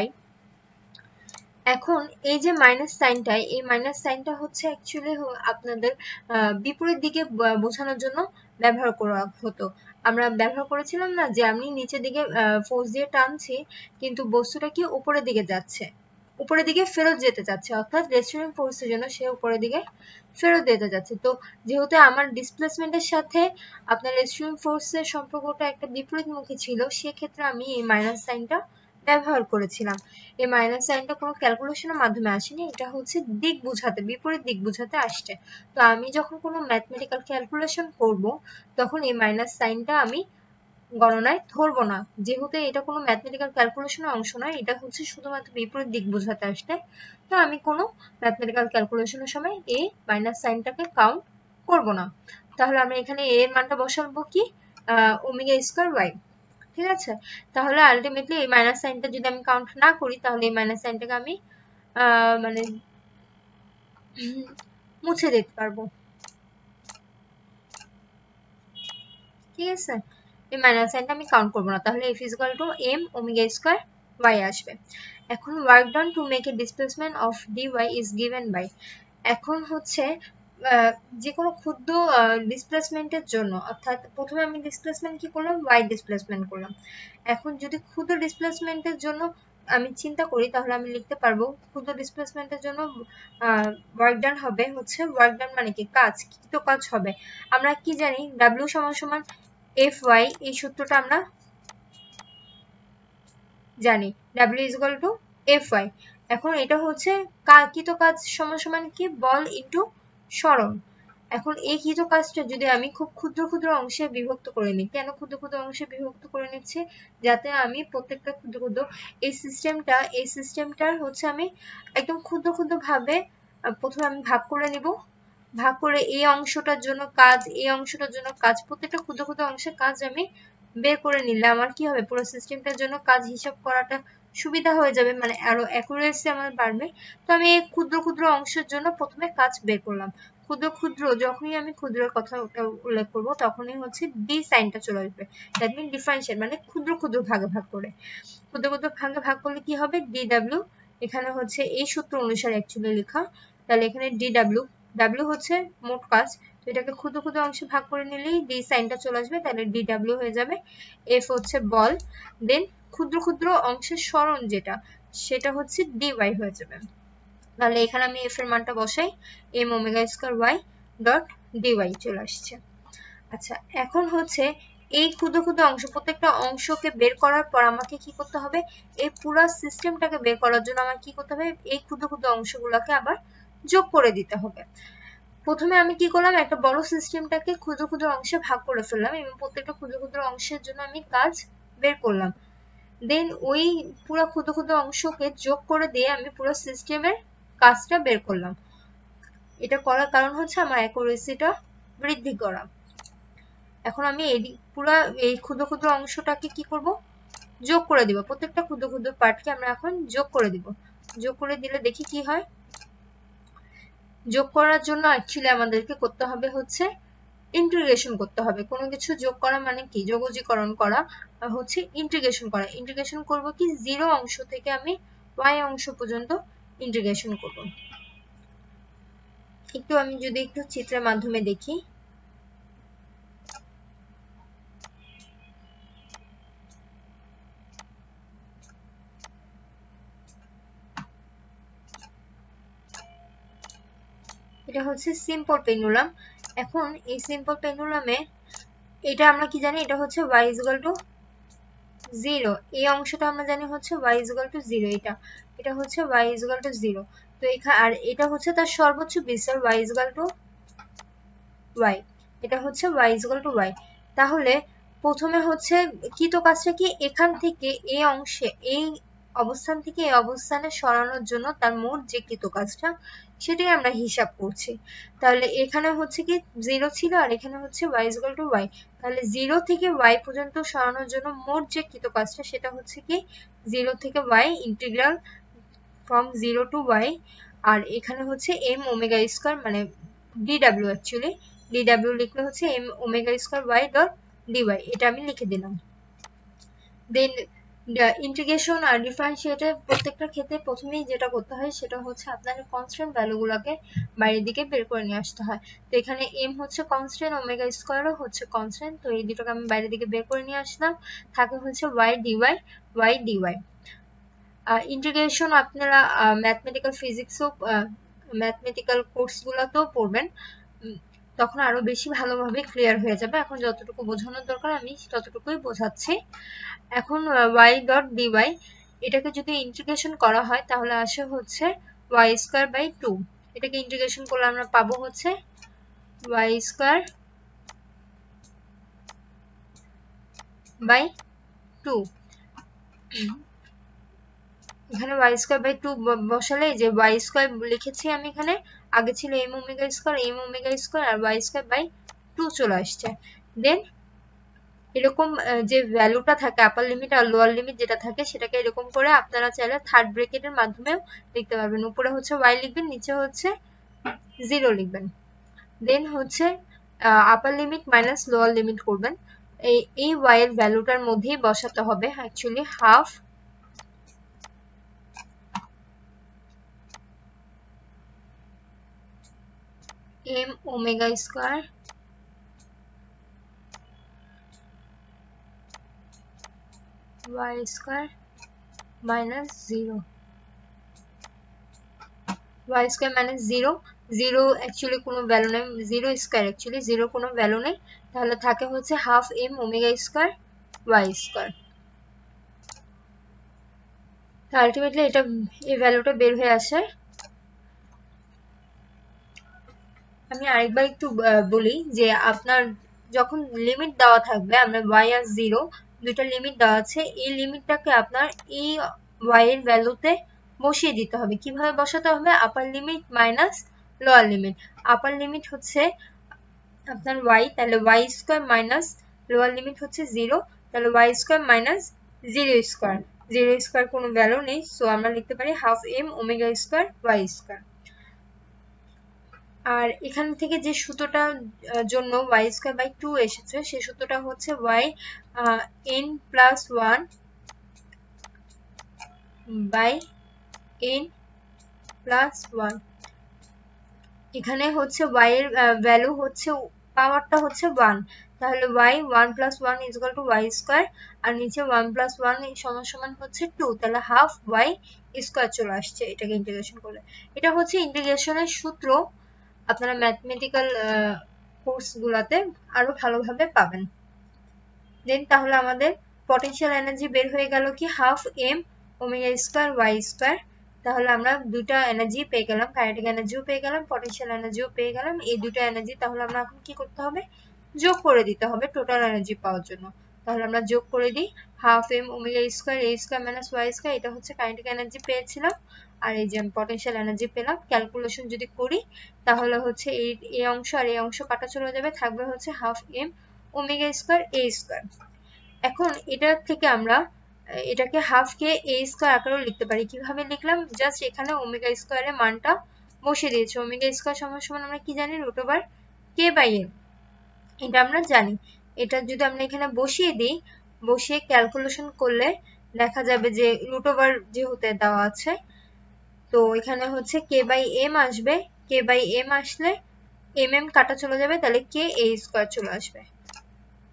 A: y। এখন এই যে মাইনাস সাইনটা, এই মাইনাস সাইনটা হচ্ছে অ্যাকচুয়ালি আপনাদের বিপরীত দিকে বোঝানোর জন্য ব্যবহার করা হতো। আমরা ব্যবহার করেছিলাম না যে আমি নিচের দিকে ফোর্স দিয়ে টানছি কিন্তু বস্তুটা কি উপরের দিকে যাচ্ছে, উপরের দিকে ফেরত যেতে যাচ্ছে, অর্থাৎ রেস্ট্রেইনিং ফোর্সের জন্য সে উপরের দিকে ফেরত যেতে যাচ্ছে। তো যেহেতু আমার ডিসপ্লেসমেন্টের সাথে আপনার রেস্ট্রেইনিং ফোর্সের সম্পর্কটা একটা বিপরীতমুখী ছিল, সেক্ষেত্রে আমি এই মাইনাস সাইনটা ব্যবহার করেছিলাম। এই মাইনাস সাইনটা কোনো ক্যালকুলেশনের মাধ্যমে আসেনি, এটা হচ্ছে দিক বোঝাতে, বিপরীত দিক বোঝাতে আসছে। তো আমি যখন কোনো ম্যাথমেটিক্যাল ক্যালকুলেশন করব তখন এই মাইনাস সাইনটা আমি গণনায় ধরবো না, যেহেতু এটা কোনো ম্যাথমেটিক্যাল ক্যালকুলেশনের অংশ নয়, এটা হচ্ছে শুধুমাত্র বিপরীত দিক বোঝাতে আসছে। তো আমি কোনো ম্যাথমেটিক্যাল ক্যালকুলেশনের সময় এই মাইনাস সাইনটাকে কাউন্ট করব না। তাহলে আমরা এখানে এর মানটা বসাবো কি ওমেগা² y, ঠিক আছে। তাহলে আলটিমেটলি এই মাইনাস সাইনটা যদি আমি কাউন্ট না করি তাহলে এই মাইনাস সাইনটাকে আমি মানে মুছে দিতে পারবো, ঠিক আছে। এই মাইনাস সাইনটা আমি কাউন্ট করবো না, তাহলে F = m ওমেগা² y আসবে। এখন work done to make a displacement of dy is given by, এখন হচ্ছে যে কোনো ক্ষুদ্র ডিসপ্লেসমেন্টের জন্য, অর্থাৎ প্রথমে আমি ডিসপ্লেসমেন্ট কি করলাম, ওয়াই ডিসপ্লেসমেন্ট করলাম। এখন যদি ক্ষুদ্র ডিসপ্লেসমেন্টের জন্য আমি চিন্তা করি, তাহলে আমি লিখতে পারবো ক্ষুদ্র ডিসপ্লেসমেন্টের জন্য ওয়ার্ক ডান হবে হচ্ছে, ওয়ার্ক ডান মানে কি, কাজ, কৃত কাজ হবে। আমরা কি জানি, ডাব্লিউ সমান সমান এফ ওয়াই, এই সূত্রটা আমরা জানি, W is equal to F Y. এখন এটা হচ্ছে কৃত কাজ সমান সমান কি, বল ইন্টু সরণ। এখন এই কৃত কাজটা যদি আমি খুব ক্ষুদ্র ক্ষুদ্র অংশে বিভক্ত করে নিই, কেন ক্ষুদ্র ক্ষুদ্র অংশে বিভক্ত করে নিচ্ছি, যাতে আমি প্রত্যেকটা ক্ষুদ্র ক্ষুদ্র এই সিস্টেমটার হচ্ছে আমি একদম ক্ষুদ্র ক্ষুদ্র ভাবে প্রথমে আমি ভাগ করে নিব, ভাগ করে এই অংশটার জন্য কাজ, এই অংশটার জন্য কাজ, প্রত্যেকটা ক্ষুদ্র ক্ষুদ্র অংশের কাজ আমি বের করে নিলে আমার কি হবে, পুরো সিস্টেমটার জন্য কাজ হিসাব করাটা সুবিধা হয়ে যাবে, মানে আরো অ্যাকুরেসি আমার বাড়বে। তো আমি এই ক্ষুদ্র ক্ষুদ্র অংশের জন্য প্রথমে কাজ বের করলাম। ক্ষুদ্র ক্ষুদ্র, যখনই আমি ক্ষুদ্রের কথা উল্লেখ করব, তখনই হচ্ছে ডি সাইনটা চলে আসবে। দ্যাট মিন ডিফারেন্সিয়েট, মানে ক্ষুদ্র ক্ষুদ্র ভাগে ভাগ করে, ক্ষুদ্র ক্ষুদ্র ভাগে ভাগ করলে কি হবে, ডি ডাব্লিউ, এখানে হচ্ছে এই সূত্র অনুসারে অ্যাকচুয়ালি লেখা, তাহলে এখানে ডি ডাব্লিউ, ডাব্লিউ হচ্ছে মোট কাজ, তো এটাকে ক্ষুদ্র ক্ষুদ্র অংশে ভাগ করে নিলেই ডি সাইনটা চলে আসবে, তাহলে ডি ডাব্লিউ হয়ে যাবে। এফ হচ্ছে বল, দেন ক্ষুদ্র ক্ষুদ্র অংশের সরণ যেটা, সেটা হচ্ছে ডি ওয়াই হয়ে যাবে। তাহলে এখানে আমি এফ এর মানটা বসাই, M omega square Y dot D Y চলে আসছে। আচ্ছা, এখন হচ্ছে এই ক্ষুদ্র ক্ষুদ্র অংশ, প্রত্যেকটা অংশকে বের করার পর আমাকে কি করতে হবে, এই পুরো সিস্টেমটাকে বের করার জন্য আমার কি করতে হবে, এই ক্ষুদ্র ক্ষুদ্র অংশগুলোকে আবার যোগ করে দিতে হবে। প্রথমে আমি কি করলাম, একটা বড় সিস্টেমটাকে ক্ষুদ্র ক্ষুদ্র অংশে ভাগ করে ফেললাম এবং প্রত্যেকটা ক্ষুদ্র ক্ষুদ্র অংশের জন্য আমি কাজ বের করলাম। দেন ওই পুরো ক্ষুদ্র ক্ষুদ্র অংশকে যোগ করে দিয়ে আমি পুরো সিস্টেমের কাজটা বের করলাম। এটা করার কারণ হচ্ছে আমার অ্যাকুরেসিটা বৃদ্ধি করা। এখন আমি পুরো এই ক্ষুদ্র ক্ষুদ্র অংশটাকে কি করব, যোগ করে দিব, প্রত্যেকটা ক্ষুদ্র ক্ষুদ্র পার্টকে আমরা এখন যোগ করে দিব। যোগ করে দিলে দেখি কি হয়। যোগ করার জন্য অ্যাকচুয়ালি আমাদেরকে করতে হবে হচ্ছে ইন্টিগ্রেশন করতে হবে। কোনো কিছু যোগ করা মানে কি, যোগজীকরণ করা, হচ্ছে ইন্টিগ্রেশন করা। ইন্টিগ্রেশন করব কি, জিরো অংশ থেকে আমি ওয়াই অংশ পর্যন্ত ইন্টিগ্রেশন করব। একটু আমি যদি একটু চিত্রের মাধ্যমে দেখি, এটা হচ্ছে সিম্পল পেন্ডুলাম। এখন এই সিম্পল পেন্ডুলামে এটা আমরা কি জানি, এটা হচ্ছে y is equal to 0, এই অংশটা আমরা জানি হচ্ছে y is equal to 0, এটা হচ্ছে y is equal to 0। তো এখানে আর এটা হচ্ছে তার সর্বোচ্চ বিস্তার, y is equal to y, এটা হচ্ছে y is equal to y। তাহলে প্রথমে হচ্ছে কৃত কাজটা কি, এখান থেকে এই অংশে, এই অবস্থান থেকে এই অবস্থানে সরানোর জন্য তার মোট যে কৃত কাজটা, সেটাই আমরা হিসাব করছি। তাহলে এখানে হচ্ছে কি 0 ছিল আর এখানে হচ্ছে y is equal to y, তাহলে 0 থেকে y পর্যন্ত সরানোর জন্য মোট যে কৃত কাজটা, সেটা হচ্ছে কি 0 থেকে y integral from 0 to y, আর এখানে হচ্ছে m ওমেগা স্কয়ার, মানে dw, অ্যাকচুয়ালি dw লিখলে হচ্ছে m omega square y dot dy, এটা আমি লিখে দিলাম। দেন ইন্টিগ্রেশন আর ডিফারেন্সিয়েটের প্রত্যেকটা ক্ষেত্রে প্রথমেই যেটা করতে হয়, সেটা হচ্ছে আপনার কনস্ট্যান্ট ভ্যালুগুলোকে বাইরের দিকে বের করে নিয়ে আসতে হয়। তো এখানে m হচ্ছে কনস্ট্যান্ট, ওমেগা স্কয়ারও হচ্ছে কনস্ট্যান্ট, তো এই দুটোকে আমি বাইরের দিকে বের করে নিয়ে আসলাম। থাকে হচ্ছে y dy, y dy। Integration আপনারা ম্যাথমেটিক্যাল ফিজিক্সও, ম্যাথমেটিক্যাল কোর্সগুলোতেও পড়বেন, তখন আরো বেশি ভালোভাবে ক্লিয়ার হয়ে যাবে। এখন যতটুকু বোঝানোর দরকার আমি ততটুকুই বোঝাচ্ছি। এখন y ডট dy, এটাকে যদি ইন্টিগ্রেশন করা হয় তাহলে আসে হচ্ছে y স্কয়ার বাই 2। এটাকে ইন্টিগ্রেশন করলে আমরা পাবো হচ্ছে y স্কয়ার বাই 2। এখানে y স্কয়ার বাই 2 বসালে, যে y স্কয়ার লিখেছি আমি এখানে, আগে ছিল m ওমেগা স্কয়ার আর y স্কয়ার বাই 2 চলে আসছে। দেন এরকম যে ভ্যালুটা থাকে, আপার লিমিট আর লোয়ার লিমিট যেটা থাকে, সেটাকে এরকম করে আপনারা চাইলে থার্ড ব্র্যাকেটের মাধ্যমেও লিখতে পারবেন। উপরে হচ্ছে y লিখবেন, নিচে হচ্ছে 0 লিখবেন। দেন হচ্ছে আপার লিমিট মাইনাস লোয়ার লিমিট করবেন। এই y এর ভ্যালুটার মধ্যেই বসাতে হবে actually half m omega square y square minus 0 y square minus 0 0 actually কোনো ভ্যালু নেই 0 স্কয়ার অ্যাকচুয়ালি 0 কোনো ভ্যালু নেই তাহলে থাকে হচ্ছে half m omega square y square তো আলটিমেটলি এটা এই ভ্যালুটা বের হয়ে আসে আমি আরেকবার একটু বলি যে আপনার যখন লিমিট দেওয়া থাকবে আমরা y আর 0 দুইটা লিমিট দেওয়া আছে এই লিমিটটাকে আপনার এই y এর ভ্যালুতে বসিয়ে দিতে হবে কিভাবে বসাতে হবে upper limit minus lower limit upper limit হচ্ছে আপনার y তাহলে y square minus lower limit হচ্ছে 0 তাহলে y square minus 0 square 0 square কোনো ভ্যালু নেই সো আমরা লিখতে পারি half m omega square y square আর এখান থেকে যে সূত্রটার জন্য y স্কয়ার বাই 2 এসেছে সেই সূত্রটা হচ্ছে y n plus 1 by n plus 1 এখানে হচ্ছে y এর ভ্যালু হচ্ছে পাওয়ারটা হচ্ছে 1 তাহলে y 1 plus 1 is equal to y square আর নিচে 1 প্লাস 1 সমান সমান হচ্ছে 2 তাহলে হাফ y স্কয়ার চলে আসছে এটাকে ইন্টিগ্রেশন করলে এটা হচ্ছে ইন্টিগ্রেশনের সূত্র আপনারা ম্যাথমেটিক্যাল কোর্সগুলোতে আরো ভালোভাবে পাবেন দেন তাহলে আমাদের পটেনশিয়াল এনার্জি বের হয়ে গেল কি half m omega square y square তাহলে আমরা দুটো এনার্জি পেয়ে গেলাম কাইনেটিক এনার্জিও পেয়ে গেলাম পটেনশিয়াল এনার্জিও পেয়ে গেলাম এই দুটো এনার্জি তাহলে আমরা এখন কি করতে হবে যোগ করে দিতে হবে টোটাল এনার্জি পাওয়ার জন্য তাহলে আমরা যোগ করে দিই half m omega square a square minus y square এটা হচ্ছে কাইনেটিক এনার্জি পেয়েছিলাম আর এই যে পটেনশিয়াল এনার্জি পেলাম ক্যালকুলেশন যদি করি তাহলে হচ্ছে এই অংশ আর এই অংশ কাটা চলে যাবে থাকবে হচ্ছে half m omega square a square এখন এটা থেকে আমরা এটাকে হাফ কে a স্কয়ার আকারেও লিখতে পারি কিভাবে লিখলাম জাস্ট এখানে ওমেগা স্কয়ারের মানটা বসিয়ে দিয়েছি ওমেগা স্কয়ার সমান সমান আমরা কি জানি root over k by m এটা আমরা জানি এটা যদি আমরা এখানে বসিয়ে দিই বসিয়ে ক্যালকুলেশন করলে দেখা যাবে যে রুট ওভার যেহেতু দেওয়া আছে তো এখানে হচ্ছে k বাই m আসবে k বাই m আসলে mm কাটা চলে যাবে তাহলে k a স্কয়ার চলে আসবে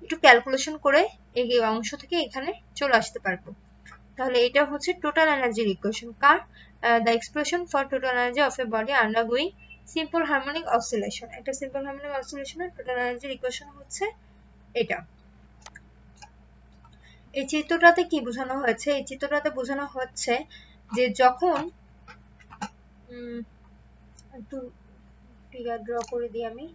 A: একটু ক্যালকুলেশন করে এই অংশ থেকে এখানে চলে আসতে পারবো তাহলে এটা হচ্ছে টোটাল এনার্জির equation car the expression for total energy of A body undergoing simple harmonic oscillation একটা সিম্পল হারমোনিক অসিলেশনের টোটাল এনার্জির ইকুয়েশন হচ্ছে এটা এই চিত্রটাতে কি বোঝানো হয়েছে এই চিত্রটাতে বোঝানো হচ্ছে যে যখন একটু ফিগার ড্র করে দিই আমি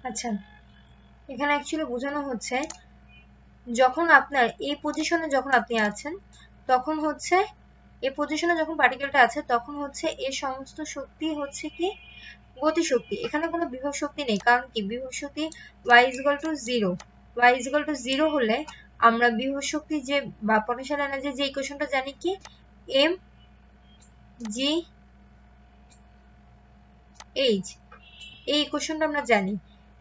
A: আচ্ছা এখানে অ্যাকচুয়ালি বোঝানো হচ্ছে যখন আপনার এই পজিশনে যখন আপনি আছেন তখন হচ্ছে এই পজিশনে যখন পার্টিকেলটা আছে তখন হচ্ছে এর সমস্ত শক্তি হচ্ছে কি গতিশক্তি এখানে কোনো বিভব শক্তি নেই কারণ কি বিভব শক্তি y = 0 y = 0 হলে আমরা বিভব শক্তি যে বা পটেনশিয়াল এনার্জি যে ইকুয়েশনটা জানি কি m g h এই ইকুয়েশনটা আমরা জানি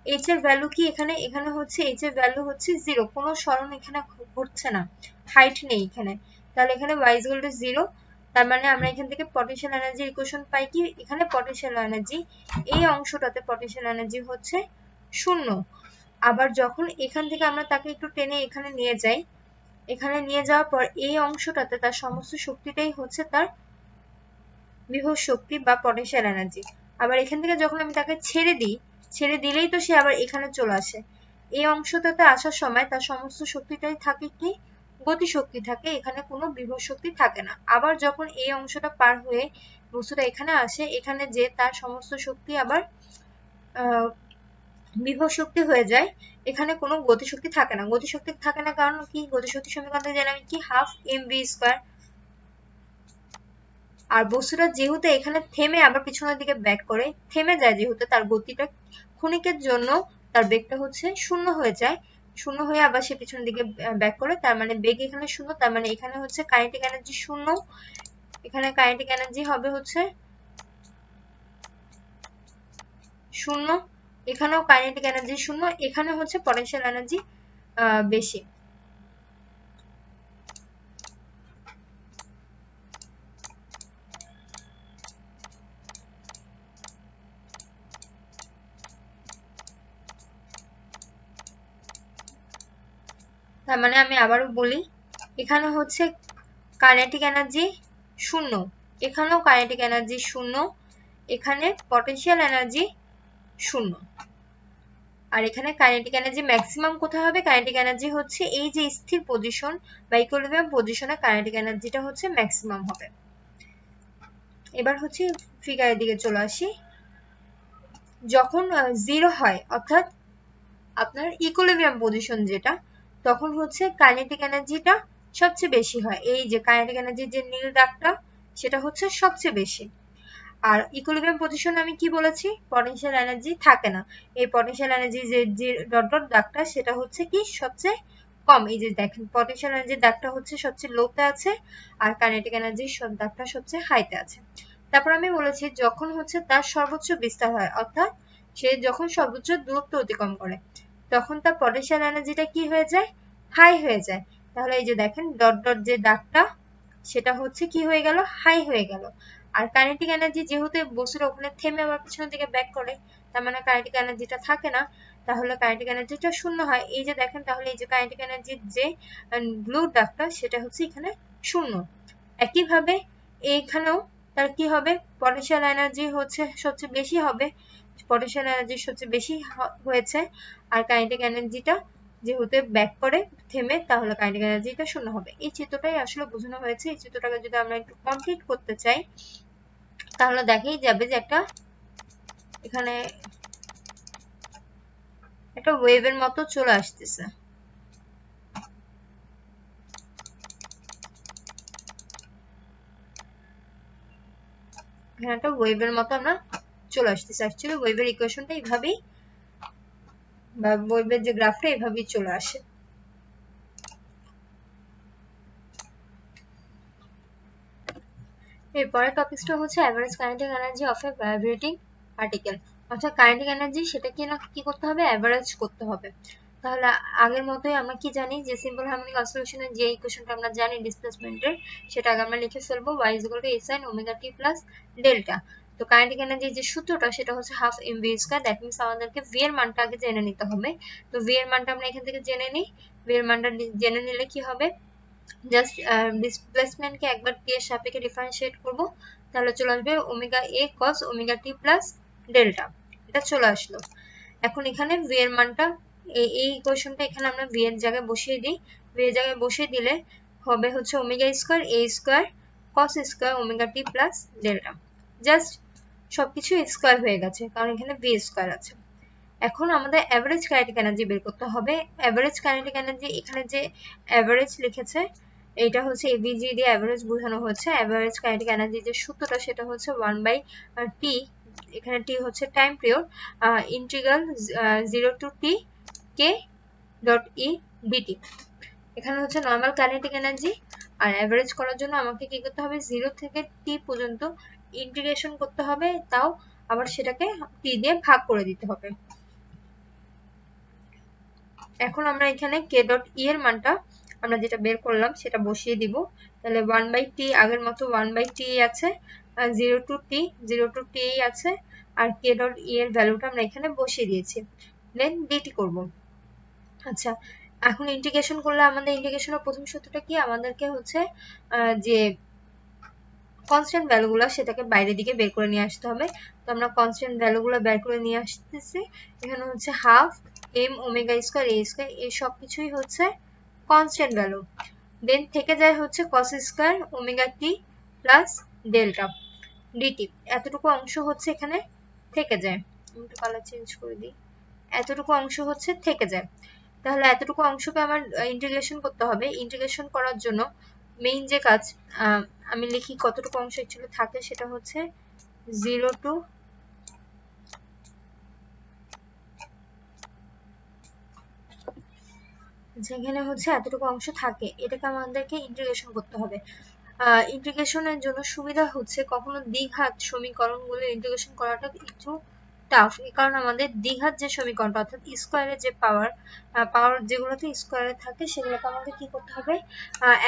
A: h এর ভ্যালু কি এখানে এখানে হচ্ছে h এর ভ্যালু হচ্ছে 0 কোনো সরণ এখানে ঘটছে না হাইট নেই এখানে তাহলে এখানে y = 0 তার মানে আমরা এখান থেকে পটেনশিয়াল এনার্জি ইকুয়েশন পাই কি এখানে পটেনশিয়াল এনার্জি এই অংশটাতে পটেনশিয়াল এনার্জি হচ্ছে 0 আবার যখন এখান থেকে আমরা তাকে একটু টেনে এখানে নিয়ে যাই এখানে নিয়ে যাওয়ার পর এই অংশটাতে তার সমস্ত শক্তিটাই হচ্ছে তার বিভব শক্তি বা পটেনশিয়াল এনার্জি আবার এখান থেকে যখন আমি তাকে ছেড়ে দিলেই তো সে আবার এখানে চলে আসে এই অংশটাতে আসার সময় তার সমস্ত শক্তিটাই থাকে কি গতি শক্তি থাকে এখানে কোনো বিভব শক্তি থাকে না আবার যখন এই অংশটা পার হয়ে বস্তুটা এখানে আসে এখানে যে তার সমস্ত শক্তি আবার বিভব শক্তি হয়ে যায় এখানে কোনো গতিশক্তি থাকে না গতিশক্তি থাকে না কারণ কি গতিশক্তি সমীকরণ থেকে জানি আমি কি হাফ mv² আর বস্তুটা যেহেতু এখানে থেমে আবার পিছনের দিকে ব্যাক করে থেমে যায় যেহেতু তার গতিটা ক্ষণিকের জন্য তার বেগটা হচ্ছে 0 হয়ে যায় 0 হয়ে আবার সে পিছনের দিকে ব্যাক করে তার মানে বেগ এখানে 0 তার মানে এখানে হচ্ছে কাইনেটিক এনার্জি 0 এখানে কাইনেটিক এনার্জি হবে হচ্ছে 0 এখানেও কাইনেটিক এনার্জি শূন্য, এখানে হচ্ছে পটেনশিয়াল এনার্জি বেশি। তার মানে আমি আবারও বলি, এখানে হচ্ছে কাইনেটিক এনার্জি শূন্য, এখানেও কাইনেটিক এনার্জি শূন্য, এখানে পটেনশিয়াল এনার্জি শূন্য। আর এখানে কাইনেটিক এনার্জি ম্যাক্সিমাম কোথায় হবে? কাইনেটিক এনার্জি হচ্ছে এই যে স্থির পজিশন বা ইকুইলিব্রিয়াম পজিশনে কাইনেটিক এনার্জিটা হচ্ছে ম্যাক্সিমাম হবে। এবার হচ্ছে ফিগারের দিকে চলে আসি। যখন জিরো হয় অর্থাৎ আপনার ইকুইলিব্রিয়াম পজিশন যেটা, তখন হচ্ছে কাইনেটিক এনার্জিটা সবচেয়ে বেশি হয়। এই যে কাইনেটিক এনার্জির যে নীল দাগটা সেটা হচ্ছে সবচেয়ে বেশি। আর ইকুইলিব্রিয়াম পজিশনে আমি কি বলেছি? পটেনশিয়াল এনার্জি থাকে না। এই পটেনশিয়াল এনার্জি যে ডট ডট দাগটা সেটা হচ্ছে কি সবচেয়ে কম। এই যে দেখেন পটেনশিয়াল এনার্জির দাগটা হচ্ছে সবচেয়ে লোতে আছে আর কাইনেটিক এনার্জির দাগটা সবচেয়ে হাইতে আছে। তারপর আমি বলেছি যখন হচ্ছে তার সর্বোচ্চ বিস্তার হয় অর্থাৎ সে যখন সর্বোচ্চ দূরত্ব অতিক্রম করে তখন তার পটেনশিয়াল এনার্জিটা কি হয়ে যায়? হাই হয়ে যায়। তাহলে এই যে দেখেন ডট ডট যে দাগটা সেটা হচ্ছে কি হয়ে গেল? হাই হয়ে গেল। আর কাইনেটিক এনার্জি যেহেতু বস্তুর ওখানে থেমে আবার পিছনের দিকে ব্যাক করে, তার মানে কাইনেটিক এনার্জিটা থাকে না, তাহলে কাইনেটিক এনার্জিটা শূন্য হয়। এই যে দেখেন তাহলে এই যে কাইনেটিক এনার্জির যে ব্লু দাগটা সেটা হচ্ছে এখানে শূন্য। একইভাবে এইখানেও তার কি হবে? পটেনশিয়াল এনার্জি হচ্ছে সবচেয়ে বেশি হবে, পটেনশিয়াল এনার্জি সবচেয়ে বেশি হয়েছে আর কাইনেটিক এনার্জিটা যেহেতু ব্যাক করে থেমে, তাহলে কাইনেটিক এনার্জিটা শূন্য হবে। এই চিত্রটাই আসলে বোঝানো হয়েছে। এই চিত্রটাকে যদি আমরা একটু কমপ্লিট করতে চাই তাহলে দেখাই যাবে যে এখানে একটা ওয়েভের মতো চলে আসতেছে। এখানে একটা ওয়েভের মতো আমরা চলে আসতেছে। অ্যাকচুয়ালি ওয়েভের ইকুয়েশনটা এইভাবেই বা ওয়েভের যে গ্রাফটা এইভাবেই চলে আসে। এরপরের টপিকসটা হচ্ছে average kinetic energy of a vibrating particle. অর্থাৎ কাইনেটিক এনার্জি সেটা কি করতে হবে? অ্যাভারেজ করতে হবে। তাহলে আগের মতোই আমরা কি জানি যে সিম্পল হারমোনিক অসিলেশনের যে ইকুয়েশনটা আমরা জানি ডিসপ্লেসমেন্টের, সেটা আগে আমরা লিখে ফেলবো y = a sin omega t plus delta. তো কাইনেটিক এনার্জির যে সূত্রটা সেটা হচ্ছে half mv square. That means আমাদেরকে v এর মানটা আগে জেনে নিতে হবে। তো v এর মানটা আমরা এখান থেকে জেনে নিই। v এর মানটা জেনে নিলে কি হবে? জাস্ট ডিসপ্লেসমেন্টকে একবার t এর সাপেক্ষে ডিফারেন্সিয়েট করব, তাহলে চলে আসবে omega a cos omega t plus delta. এটা চলে আসলো। এখন এখানে v এর মানটা এই ইকুয়েশনটা এখানে আমরা v এর জায়গায় বসিয়ে দিই। v এর জায়গায় বসিয়ে দিলে হবে হচ্ছে omega square a square cos square omega t plus delta. Just সবকিছু স্কয়ার হয়ে গেছে কারণ এখানে v স্কয়ার আছে। এখন আমাদের অ্যাভারেজ কাইনেটিক এনার্জি বের করতে হবে। অ্যাভারেজ কাইনেটিক এনার্জি এখানে যে অ্যাভারেজ লিখেছে এটা হচ্ছে এভিজি দিয়ে অ্যাভারেজ বোঝানো হচ্ছে। অ্যাভারেজ কাইনেটিক এনার্জি যে সূত্রটা সেটা হচ্ছে 1/t, এখানে t হচ্ছে time period, integral 0 to t k dot e dt। এখানে হচ্ছে নরমাল কাইনেটিক এনার্জি। আর অ্যাভারেজ করার জন্য আমাকে কি করতে হবে? 0 থেকে t পর্যন্ত ইন্টিগ্রেশন করতে হবে, তাও আবার সেটাকে t দিয়ে ভাগ করে দিতে হবে। এখন আমরা এখানে k ডট e এর মানটা আমরা যেটা বের করলাম সেটা বসিয়ে দিব। তাহলে 1/t আগের মতো 1/t আছে, 0 to t আছে, আর k ডট e এর ভ্যালুটা আমরা এখানে বসিয়ে দিয়েছি। দেন dt করব। আচ্ছা, এখন ইন্টিগ্রেশন করলে আমাদের ইন্টিগ্রেশনের প্রথম সূত্রটা কি? আমাদেরকে হচ্ছে যে কনস্ট্যান্ট ভ্যালুগুলো সেটাকে বাইরের দিকে বের করে নিয়ে আসতে হবে। তো আমরা কনস্ট্যান্ট ভ্যালুগুলো বের করে নিয়ে আসতেছি। এখানে হচ্ছে half m omega square a square, এই সব কিছুই হচ্ছে কনস্ট্যান্ট ভ্যালু। দেন থেকে যায় হচ্ছে cos square omega t plus delta dt। এতটুকু অংশ হচ্ছে এখানে থেকে যায়। আমি একটু কালার চেঞ্জ করে দিই। এতটুকু অংশ হচ্ছে থেকে যায়। তাহলে এতটুকু অংশকে আমার ইন্টিগ্রেশন করতে হবে। ইন্টিগ্রেশন করার জন্য মেইন যে কাজ, আমি লিখি কতটুকু অংশ অ্যাকচুয়ালি থাকে, সেটা হচ্ছে 0 to যেখানে হচ্ছে এতটুকু অংশ থাকে এটাকে আমাদেরকে ইন্টিগ্রেশন করতে হবে। ইন্টিগ্রেশনের জন্য সুবিধা হচ্ছে কখনো দ্বিঘাত সমীকরণগুলো ইন্টিগ্রেশন করাটা একটু টাফ, এই কারণে আমাদের দ্বিঘাত যে সমীকরণটা অর্থাৎ স্কোয়ারের যে পাওয়ার যেগুলোতে স্কোয়ারে থাকে সেগুলোকে আমাকে কি করতে হবে,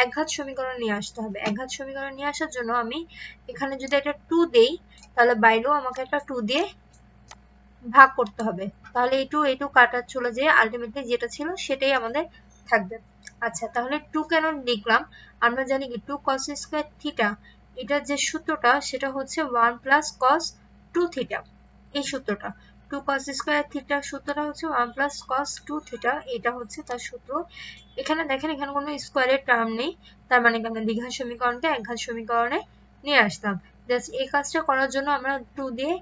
A: একঘাত সমীকরণ নিয়ে আসতে হবে। একঘাত সমীকরণ নিয়ে আসার জন্য আমি এখানে যদি এটা 2 দেই তাহলে বাইরেও আমাকে একটা 2 দিয়ে ভাগ করতে হবে, তাহলে এই টু কাটা চলে যায়, আলটিমেটলি যেটা ছিল সেটাই আমাদের থাকবে। আচ্ছা, তাহলে 2 কেন লিখলাম, আমরা জানি কি 2 cos স্কয়ার থিটা, এটার যে সূত্রটা সেটা হচ্ছে 1 প্লাস cos 2 থিটা। এই সূত্রটা 2 cos স্কয়ার থিটার সূত্রটা হচ্ছে 1 প্লাস cos 2 থিটা, এটা হচ্ছে তার সূত্র। এখানে দেখেন এখানে কোনো স্কয়ারের টার্ম নেই, তার মানে কি আমরা দ্বিঘাত সমীকরণকে একঘাত সমীকরণে নিয়ে আসলাম। জাস্ট এই কাজটা করার জন্য আমরা 2 দিয়ে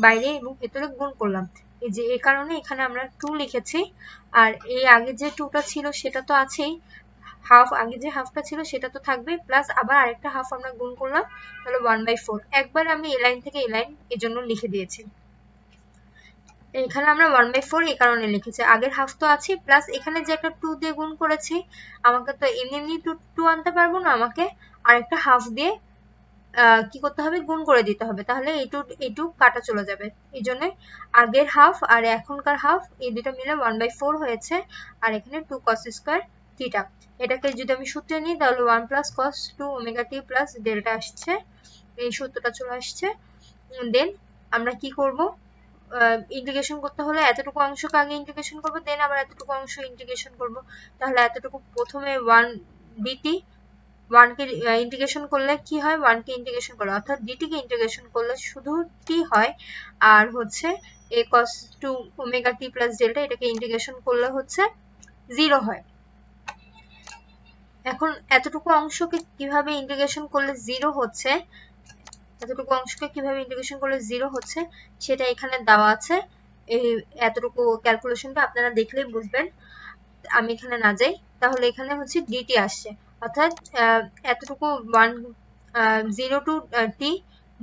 A: বাইরে এবং ভেতরে গুণ করলাম, এই যে এই কারণে এখানে আমরা 2 লিখেছি। আর এই আগে যে 2টা ছিল সেটা তো আছেই, হাফ আগে যে হাফটা ছিল সেটা তো থাকবে, প্লাস আবার আরেকটা হাফ আমরা গুণ করলাম, তাহলে 1/4। একবার আমি এই লাইন থেকে এই লাইন এর জন্য লিখে দিয়েছি। এখানে আমরা 1/4 এই কারণে লিখেছি, আগের হাফ তো আছে, প্লাস এখানে যে একটা 2 দিয়ে গুণ করেছি, আমাকে তো এমনি 2 আনতে পারবো না, আমাকে আরেকটা হাফ দিয়ে কি করতে হবে, গুণ করে দিতে হবে, তাহলে এইটু কাটা চলে যাবে। এই জন্য আগের হাফ আর এখনকার হাফ এই দুটো মিলে 1/4 হয়েছে, আর এখানে 2 cos স্কয়ার থিটা। এটাকে যদি আমি সূত্রে নিই তাহলে 1 plus cos 2 omega T plus delta আসছে, এই সূত্রটা চলে আসছে। দেন আমরা কি করব, ইন্টিগ্রেশন করতে হলে এতটুকু অংশকে আগে ইন্টিগ্রেশন করব, দেন আবার এতটুকু অংশ ইন্টিগ্রেশন করব। তাহলে এতটুকু প্রথমে 1 dt, 1 কে ইন্টিগ্রেশন করলে কি হয়, 1 কে ইন্টিগ্রেশন করলে অর্থাৎ dt কে ইন্টিগ্রেশন করলে শুধু t হয়, আর হচ্ছে a cos 2 omega t plus delta এটাকে ইন্টিগ্রেশন করলে হচ্ছে 0 হয়। এখন এতটুকু অংশকে কিভাবে ইন্টিগ্রেশন করলে 0 হচ্ছে, এতটুকু অংশকে কিভাবে ইন্টিগ্রেশন করলে 0 হচ্ছে সেটা এখানে দেওয়া আছে। এই এতটুকু ক্যালকুলেশনটা আপনারা দেখলেই বুঝবেন, আমি এখানে না যাই। তাহলে এখানে হচ্ছে dt আসছে, অর্থাৎ এতটুকু 0 টু t,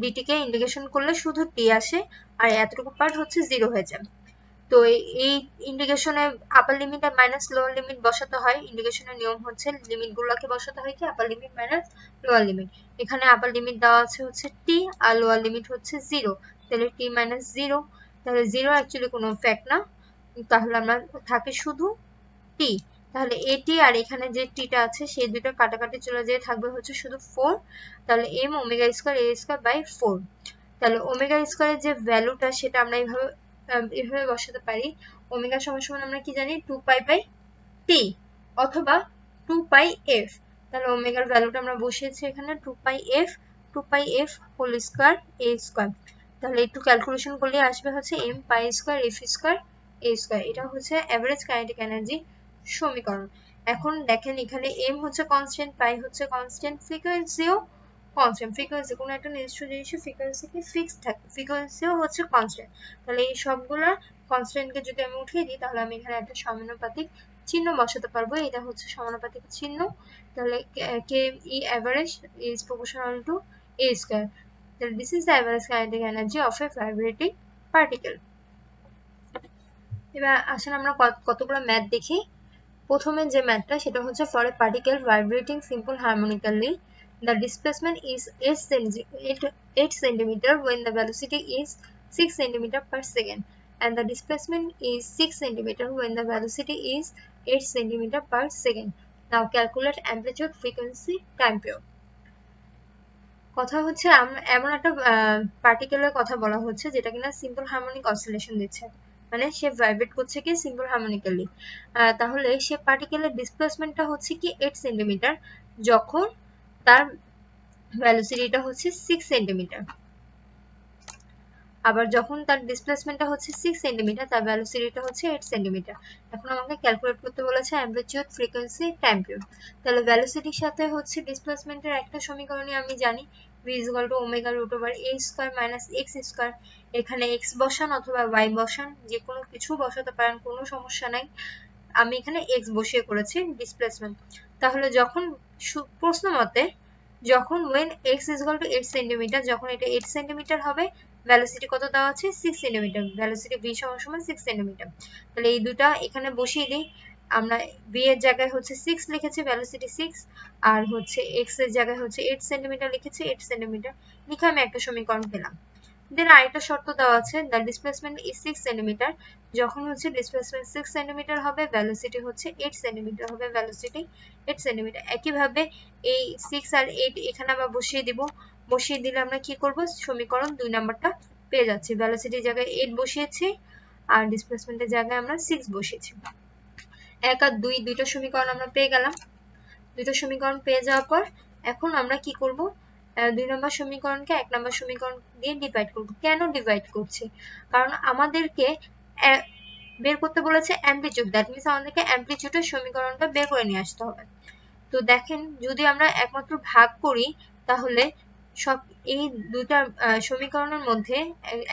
A: dt কে ইন্টিগ্রেশন করলে শুধু t আসে, আর এতটুকু পার্ট হচ্ছে 0 হয়ে যায়। তো এই ইন্টিগ্রেশনে আপার লিমিট আর মাইনাস লোয়ার লিমিট বসাতে হয়। ইন্টিগ্রেশনের নিয়ম হচ্ছে লিমিটগুলোকে বসাতে হয় কি আপার লিমিট মাইনাস লোয়ার লিমিট। এখানে আপার লিমিট দেওয়া আছে হচ্ছে t আর লোয়ার লিমিট হচ্ছে 0, তাহলে t মাইনাস 0, তাহলে 0 অ্যাকচুয়ালি কোনো ফ্যাক্ট না, তাহলে আমরা থাকে শুধু t। তাহলে at আর এখানে যে tটা আছে সেই দুটো কাটাকাটি চলে যেয়ে থাকবে হচ্ছে শুধু 4, তাহলে m omega square a square by 4। তাহলে ওমেগা স্কয়ারের যে ভ্যালুটা সেটা আমরা এভাবে বসাতে পারি, ওমেগা সমান সমান আমরা কি জানি 2 পাই বাই t অথবা 2 পাই f। তাহলে ওমেগার ভ্যালুটা আমরা বসিয়েছি এখানে 2 pi f whole square a square. তাহলে একটু ক্যালকুলেশন করলে আসবে হচ্ছে m pi square f square a square. এটা হচ্ছে এভারেজ কাইনেটিক এনার্জি সমীকরণ। এখন দেখেন এখানে m হচ্ছে কনস্ট্যান্ট, পাই হচ্ছে কনস্ট্যান্ট, ফ্রিকোয়েন্সিও কনস্ট্যান্ট। ফ্রিকোয়েন্সি কোনো একটা নির্দিষ্ট জিনিসের ফ্রিকোয়েন্সি কি ফিক্সড থাকে, ফ্রিকোয়েন্সিও হচ্ছে কনস্ট্যান্ট। তাহলে এই সবগুলা কনস্ট্যান্টকে যদি আমি উঠিয়ে দিই তাহলে আমি এখানে একটা সমানুপাতিক চিহ্ন বসাতে পারবো, এটা হচ্ছে সমানুপাতিক চিহ্ন। তাহলে K E average is proportional to a square. তাহলে this is the average kinetic energy of a vibrating particle. এবার আসেন আমরা কতগুলো ম্যাথ দেখি। প্রথমে যে ম্যাথটা সেটা হচ্ছে for a particle vibrating simple harmonically the displacement is 8 centimeter when the velocity is 6 centimeter per second, and the displacement is 6 centimeter when the velocity is 8 centimeter per second. Now calculate amplitude, frequency, time period. কথা হচ্ছে এমন একটা পার্টিকেলের কথা বলা হচ্ছে যেটা কিনা simple harmonic oscillation দিচ্ছে, মানে সে ভাইব্রেট করছে কি সিম্পল হারমোনিক্যালি। তাহলে সে পার্টিকেলের ডিসপ্লেসমেন্টটা হচ্ছে কি 8 সেন্টিমিটার যখন তার ভেলোসিটিটা হচ্ছে 6 সেন্টিমিটার, আবার যখন তার ডিসপ্লেসমেন্টটা হচ্ছে 6 সেন্টিমিটার তার ভেলোসিটিটা হচ্ছে 8 সেন্টিমিটার। এখন আমাকে ক্যালকুলেট করতে বলেছে অ্যামপ্লিটিউড, ফ্রিকোয়েন্সি, টাইম পিরিয়ড। তাহলে ভেলোসিটির সাথে হচ্ছে ডিসপ্লেসমেন্টের একটা সমীকরণই আমি জানি, v = omega root over a square minus x square. এখানে x বসান অথবা y বসান, যে কোনো কিছু বসাতে পারেন, কোনো সমস্যা নাই। আমি এখানে x বসিয়ে করেছি ডিসপ্লেসমেন্ট। তাহলে যখন প্রশ্ন মতে যখন when x = 8 সেন্টিমিটার, যখন এটা 8 সেন্টিমিটার হবে, ভেলোসিটি কত দেওয়া আছে 6 সেন্টিমিটার, ভেলোসিটি v = 6 সেন্টিমিটার। তাহলে এই দুটো এখানে বসিয়ে দিই, আমরা v এর জায়গায় হচ্ছে 6 লিখেছি, ভেলোসিটি 6, আর হচ্ছে x এর জায়গায় হচ্ছে 8 সেন্টিমিটার লিখেছি, 8 সেন্টিমিটার লিখে আমি একটা সমীকরণ পেলাম। দেন আরেকটা শর্ত দেওয়া আছে, দ্য ডিসপ্লেসমেন্ট ইজ 6 সেন্টিমিটার। যখন হচ্ছে ডিসপ্লেসমেন্ট 6 সেন্টিমিটার হবে, ভেলোসিটি হচ্ছে 8 সেন্টিমিটার হবে, ভেলোসিটি 8 সেন্টিমিটার। একইভাবে এই 6 আর 8 এখানে আমরা বসিয়ে দিব। বসিয়ে দিলে আমরা কি করব, সমীকরণ 2 নাম্বারটা পেয়ে যাচ্ছি। ভেলোসিটির জায়গায় 8 বসিয়েছি আর ডিসপ্লেসমেন্টের জায়গায় আমরা 6 বসিয়েছি। 1 আর 2 দুইটা সমীকরণ আমরা পেয়ে গেলাম। দুটো সমীকরণ পেয়ে যাওয়ার পর এখন আমরা কি করব, 2 নম্বর সমীকরণকে 1 নম্বর সমীকরণ দিয়ে ডিভাইড করব। কেন ডিভাইড করছি, কারণ আমাদেরকে বের করতে বলেছে অ্যামপ্লিটিউড, দ্যাট মিন্স আমাদেরকে অ্যামপ্লিটিউডের সমীকরণটা বের করে নিয়ে আসতে হবে। তো দেখেন, যদি আমরা একমাত্র ভাগ করি তাহলে সব এই দুইটা সমীকরণের মধ্যে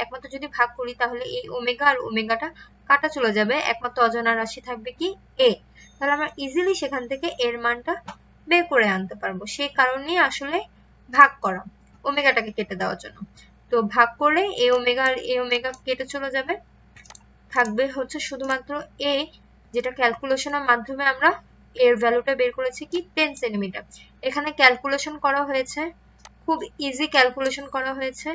A: একমাত্র যদি ভাগ করি তাহলে এই ওমেগা আর ওমেগাটা কাটা চলে যাবে, একমাত্র অজানা রাশি থাকবে কি এ। তাহলে আমরা ইজিলি সেখান থেকে এর মানটা বের করে আনতে পারবো। সেই কারণেই আসলে ভাগ করা, ওমেগাটাকে কেটে দেওয়ার জন্য। তো ভাগ করলে এ ওমেগা আর এ ওমেগা কেটে চলে যাবে, থাকবে হচ্ছে শুধুমাত্র এ, যেটা ক্যালকুলেশনের মাধ্যমে আমরা এর ভ্যালুটা বের করেছি কি 10 সেন্টিমিটার। এখানে ক্যালকুলেশন করা হয়েছে, খুব ইজি ক্যালকুলেশন করা হয়েছে,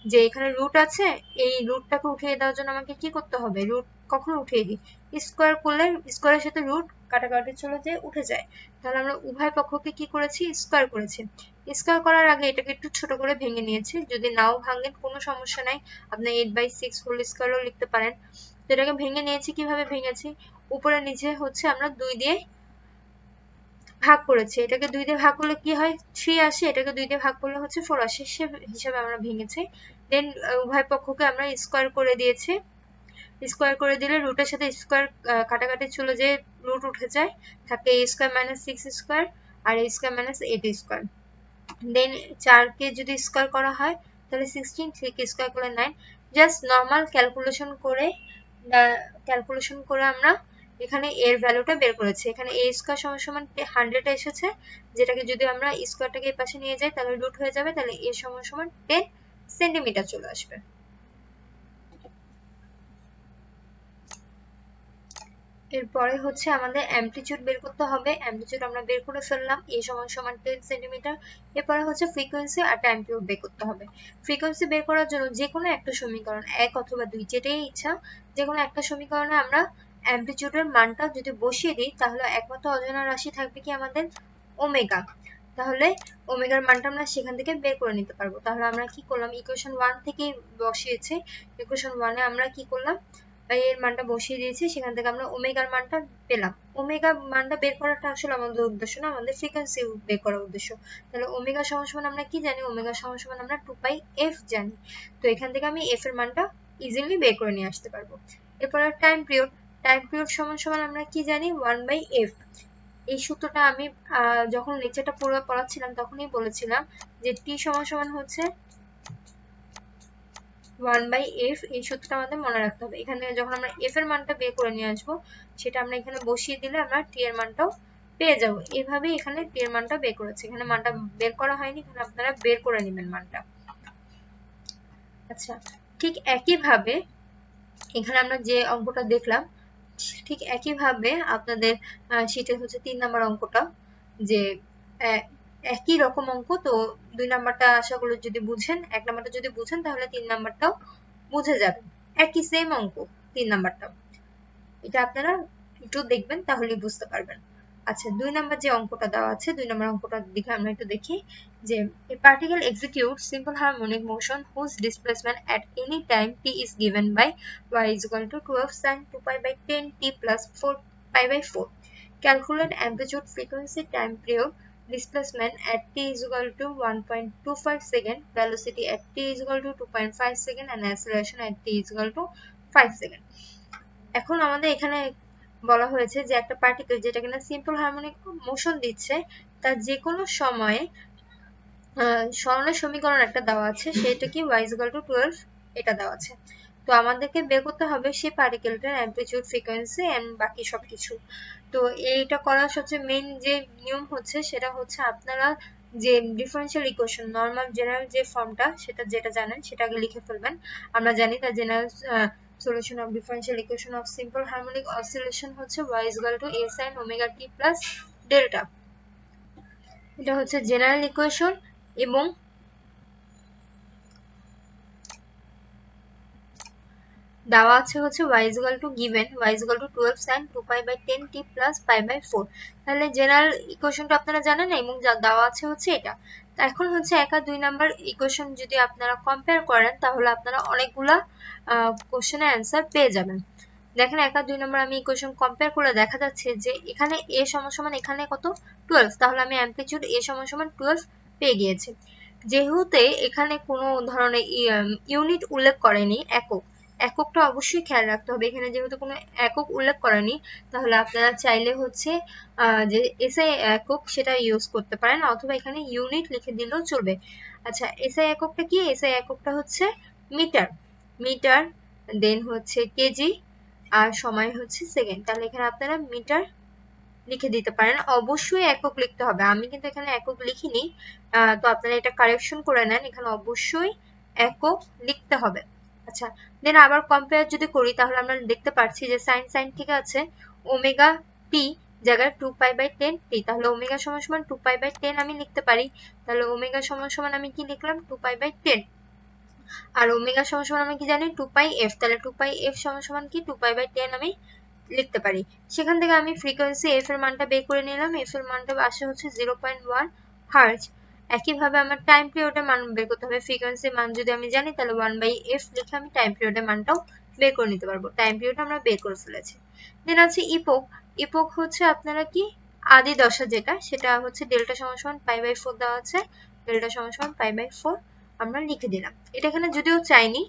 A: যে এখানে রুট আছে, এই রুটটাকে উঠিয়ে দেওয়ার জন্য আমাকে কি করতে হবে, রুট কখনো উঠিয়ে দিই, স্কোয়ার করলে স্কোয়ারের সাথে রুট কাটাকাটি চলে যায়, উঠে যায়। তাহলে আমরা উভয় পক্ষকে কি করেছি, স্কোয়ার করেছি। স্কোয়ার করার আগে এটাকে একটু ছোট করে ভেঙে নিয়েছি, যদি নাও ভাঙেন কোনো সমস্যা নাই, আপনি 8/6 হোল স্কোয়ারও লিখতে পারেন। তো এটাকে ভেঙে নিয়েছি, কিভাবে ভেঙেছি, উপরে নিচে হচ্ছে আমরা 2 দিয়ে ভাগ করেছি। এটাকে 2 দিয়ে ভাগ করলে কি হয়, 3 আসে, এটাকে 2 দিয়ে ভাগ করলে হচ্ছে 4 আসে, সে হিসাবে আমরা ভেঙেছি। দেন উভয় পক্ষকে আমরা স্কোয়ার করে দিয়েছি। স্কোয়ার করে দিলে রুটের সাথে স্কোয়ার কাটাকাটি চলে যায়, রুট উঠে যায়, থাকে a স্কোয়ার মাইনাস 6 স্কোয়ার আর a square minus 8 square. Then 4 কে যদি স্কোয়ার করা হয় তাহলে 16, 3 কে স্কোয়ার করলে 9। জাস্ট নর্মাল ক্যালকুলেশন করে আমরা এখানে এর ভ্যালুটা বের করেছি। এখানে a স্কোয়ার সমান সমান 100 এসেছে, যেটাকে যদি আমরা স্কোয়ারটাকে এই পাশে নিয়ে যাই তাহলে রুট হয়ে যাবে, তাহলে a সমান সমান 10 সেন্টিমিটার চলে আসবে। এরপরে হচ্ছে আমাদের অ্যামপ্লিটিউড বের করতে হবে। অ্যামপ্লিটিউড আমরা বের করে ফেললাম, a সমান সমান 10 সেন্টিমিটার। এরপরে হচ্ছে ফ্রিকোয়েন্সি আর টাইম পিরিয়ড বের করতে হবে। ফ্রিকোয়েন্সি বের করার জন্য যে কোনো একটা সমীকরণ, 1 অথবা 2 যেটাই ইচ্ছা, যে কোনো একটা সমীকরণে আমরা অ্যামপ্লিটিউডের মানটা যদি বসিয়ে দিই তাহলে একমাত্র অজানা রাশি থাকবে কি আমাদের ওমেগা। তাহলে ওমেগার মানটা আমরা সেখান থেকে বের করে নিতে পারবো। তাহলে আমরা কি করলাম, ইকুয়েশন 1 থেকেই বসিয়েছি। ইকুয়েশন 1 এ আমরা কি করলাম, এর মানটা বসিয়ে দিয়েছি, সেখান থেকে আমরা ওমেগার মানটা পেলাম। ওমেগা মানটা বের করাটা আসলে আমাদের উদ্দেশ্য না, আমাদের ফ্রিকোয়েন্সি বের করার উদ্দেশ্য। তাহলে ওমেগা সমান সমান আমরা কি জানি, ওমেগা সমান সমান আমরা 2πf জানি। তো এখান থেকে আমি f এর মানটা ইজিলি বের করে নিয়ে আসতে পারবো। এরপর টাইম পিরিয়ড, টাইম পিরিয়ড সমান সমান আমরা কি জানি, 1/f। এই সূত্রটা আমি যখন লেকচারটা পুরো পড়াচ্ছিলাম তখনই বলেছিলাম যে t সমান সমান হচ্ছে 1/f। এই সূত্রটা আমাদের মনে রাখতে হবে। এখান থেকে যখন আমরা f এর মানটা বের করে নিয়ে আসবো, সেটা আমরা এখানে বসিয়ে দিলে আমরা t এর মানটাও পেয়ে যাবো। এভাবে এখানে t এর মানটা বের করেছি, এখানে মানটা বের করা হয়নি, এখানে আপনারা বের করে নেবেন মানটা। আচ্ছা, ঠিক একইভাবে এখানে আমরা যে অঙ্কটা দেখলাম, ঠিক একইভাবে আপনাদের শীটে হচ্ছে 3 নাম্বার অঙ্কটা, যে একই রকম অঙ্ক। তো 2 নাম্বারটা আশা করি যদি বুঝেন, 1 নাম্বারটা যদি বুঝেন তাহলে 3 নাম্বারটাও বুঝে যাবে। একই সেম অঙ্ক 3 নাম্বারটা, এটা আপনারা একটু দেখবেন তাহলেই বুঝতে পারবেন। আচ্ছা, 2 নাম্বার যে অঙ্কটা দেওয়া আছে, 2 নাম্বার অঙ্কটা দিকে আমরা একটু দেখি, যে a particle executes simple harmonic motion whose displacement at any time t is given by y is equal to 12 sin 2π/10 t plus 4π/4. Calculate amplitude, frequency, time period, displacement at t is equal to 1.25 second, velocity at t is equal to 2.5 second and acceleration at t is equal to 5 second. এখন আমাদের এখানে বলা হয়েছে যে একটা particle যেটা কিনা simple harmonic motion দিচ্ছে, তার যে কোনো সময়ে সরণের সমীকরণ একটা দেওয়া আছে, সেটা কি y is equal to 12 এটা দেওয়া আছে। তো আমাদেরকে বের করতে হবে সেই পার্টিকেলটার অ্যামপ্লিটিউড, ফ্রিকোয়েন্সি এন্ড বাকি সবকিছু। তো এইটা করার সবচেয়ে মেইন যে নিয়ম হচ্ছে সেটা হচ্ছে আপনারা যে ডিফারেনশিয়াল ইকুয়েশন নরমাল জেনারেল যে ফর্মটা, সেটা যেটা জানেন সেটা আগে লিখে ফেলবেন। আমরা জানি তার general solution of differential equation of simple harmonic oscillation হচ্ছে y is equal to a sin omega t plus delta। এটা হচ্ছে জেনারেল ইকুয়েশন। এবং দেওয়া আছে হচ্ছে y is equal to given y is equal to 12 sin 2 pi by 10 t plus pi by 4। তাহলে general ইকুয়েশনটা আপনারা জানেন এবং যা দেওয়া আছে হচ্ছে এটা। এখন হচ্ছে 1 আর 2 নাম্বার ইকুয়েশন যদি আপনারা কম্পেয়ার করেন তাহলে আপনারা অনেকগুলা কোশ্চেনের অ্যান্সার পেয়ে যাবেন। দেখেন 1 আর 2 নাম্বার আমি ইকুয়েশন কম্পেয়ার করে দেখা যাচ্ছে যে এখানে a সমান এখানে কত 12, তাহলে আমি অ্যামপ্লিটিউড a সমান 12 পেয়ে গিয়েছি। যেহেতু এখানে কোনো ধরনের ইউনিট উল্লেখ করেনি, এককটা অবশ্যই খেয়াল রাখতে হবে। এখানে যেহেতু কোনো একক উল্লেখ করেনি তাহলে আপনারা চাইলে হচ্ছে যে এসআই একক সেটা ইউজ করতে পারেন, অথবা এখানে ইউনিট লিখে দিলেও চলবে। আচ্ছা, এসআই এককটা কি? এসআই এককটা হচ্ছে মিটার, দেন হচ্ছে কেজি, আর সময় হচ্ছে সেকেন্ড। তাহলে এখানে আপনারা মিটার লিখে দিতে পারেন। অবশ্যই একক লিখতে হবে, আমি কিন্তু এখানে একক লিখিনি, তো আপনারা এটা কারেকশন করে নেন, এখানে অবশ্যই একক লিখতে হবে। আচ্ছা, দেন আবার কম্পেয়ার যদি করি তাহলে আমরা দেখতে পাচ্ছি যে সাইন ঠিক আছে, ওমেগা টি জায়গায় 2π/10 টি, তাহলে ওমেগা সমান 2π/10 আমি লিখতে পারি। তাহলে ওমেগা সমান আমি কি লিখলাম 2π/10, আর ওমেগা সমান আমি কি জানি 2πf, তাহলে 2πf সমান কি 2π/10 আমি লিখতে পারি। সেখান থেকে আমি ফ্রিকোয়েন্সি এফ এর মানটা বের করে নিলাম, এফ এর মানটা আসে হচ্ছে 0.1 হার্জ। একইভাবে আমার টাইম পিরিয়ডের মান বের করতে হবে। ফ্রিকোয়েন্সির মান যদি আমি জানি তাহলে 1/f লিখে আমি টাইম পিরিয়ডের মানটাও বের করে নিতে পারবো। টাইম পিরিয়ড আমরা বের করে ফেলেছি। দেন আছে ইপোক হচ্ছে আপনারা কি আদি দশা যেটা, সেটা হচ্ছে ডেল্টা সমান π/4 দেওয়া আছে, ডেল্টা সমান π/4 আমরা লিখে দিলাম। এটা এখানে যদিও চাইনি,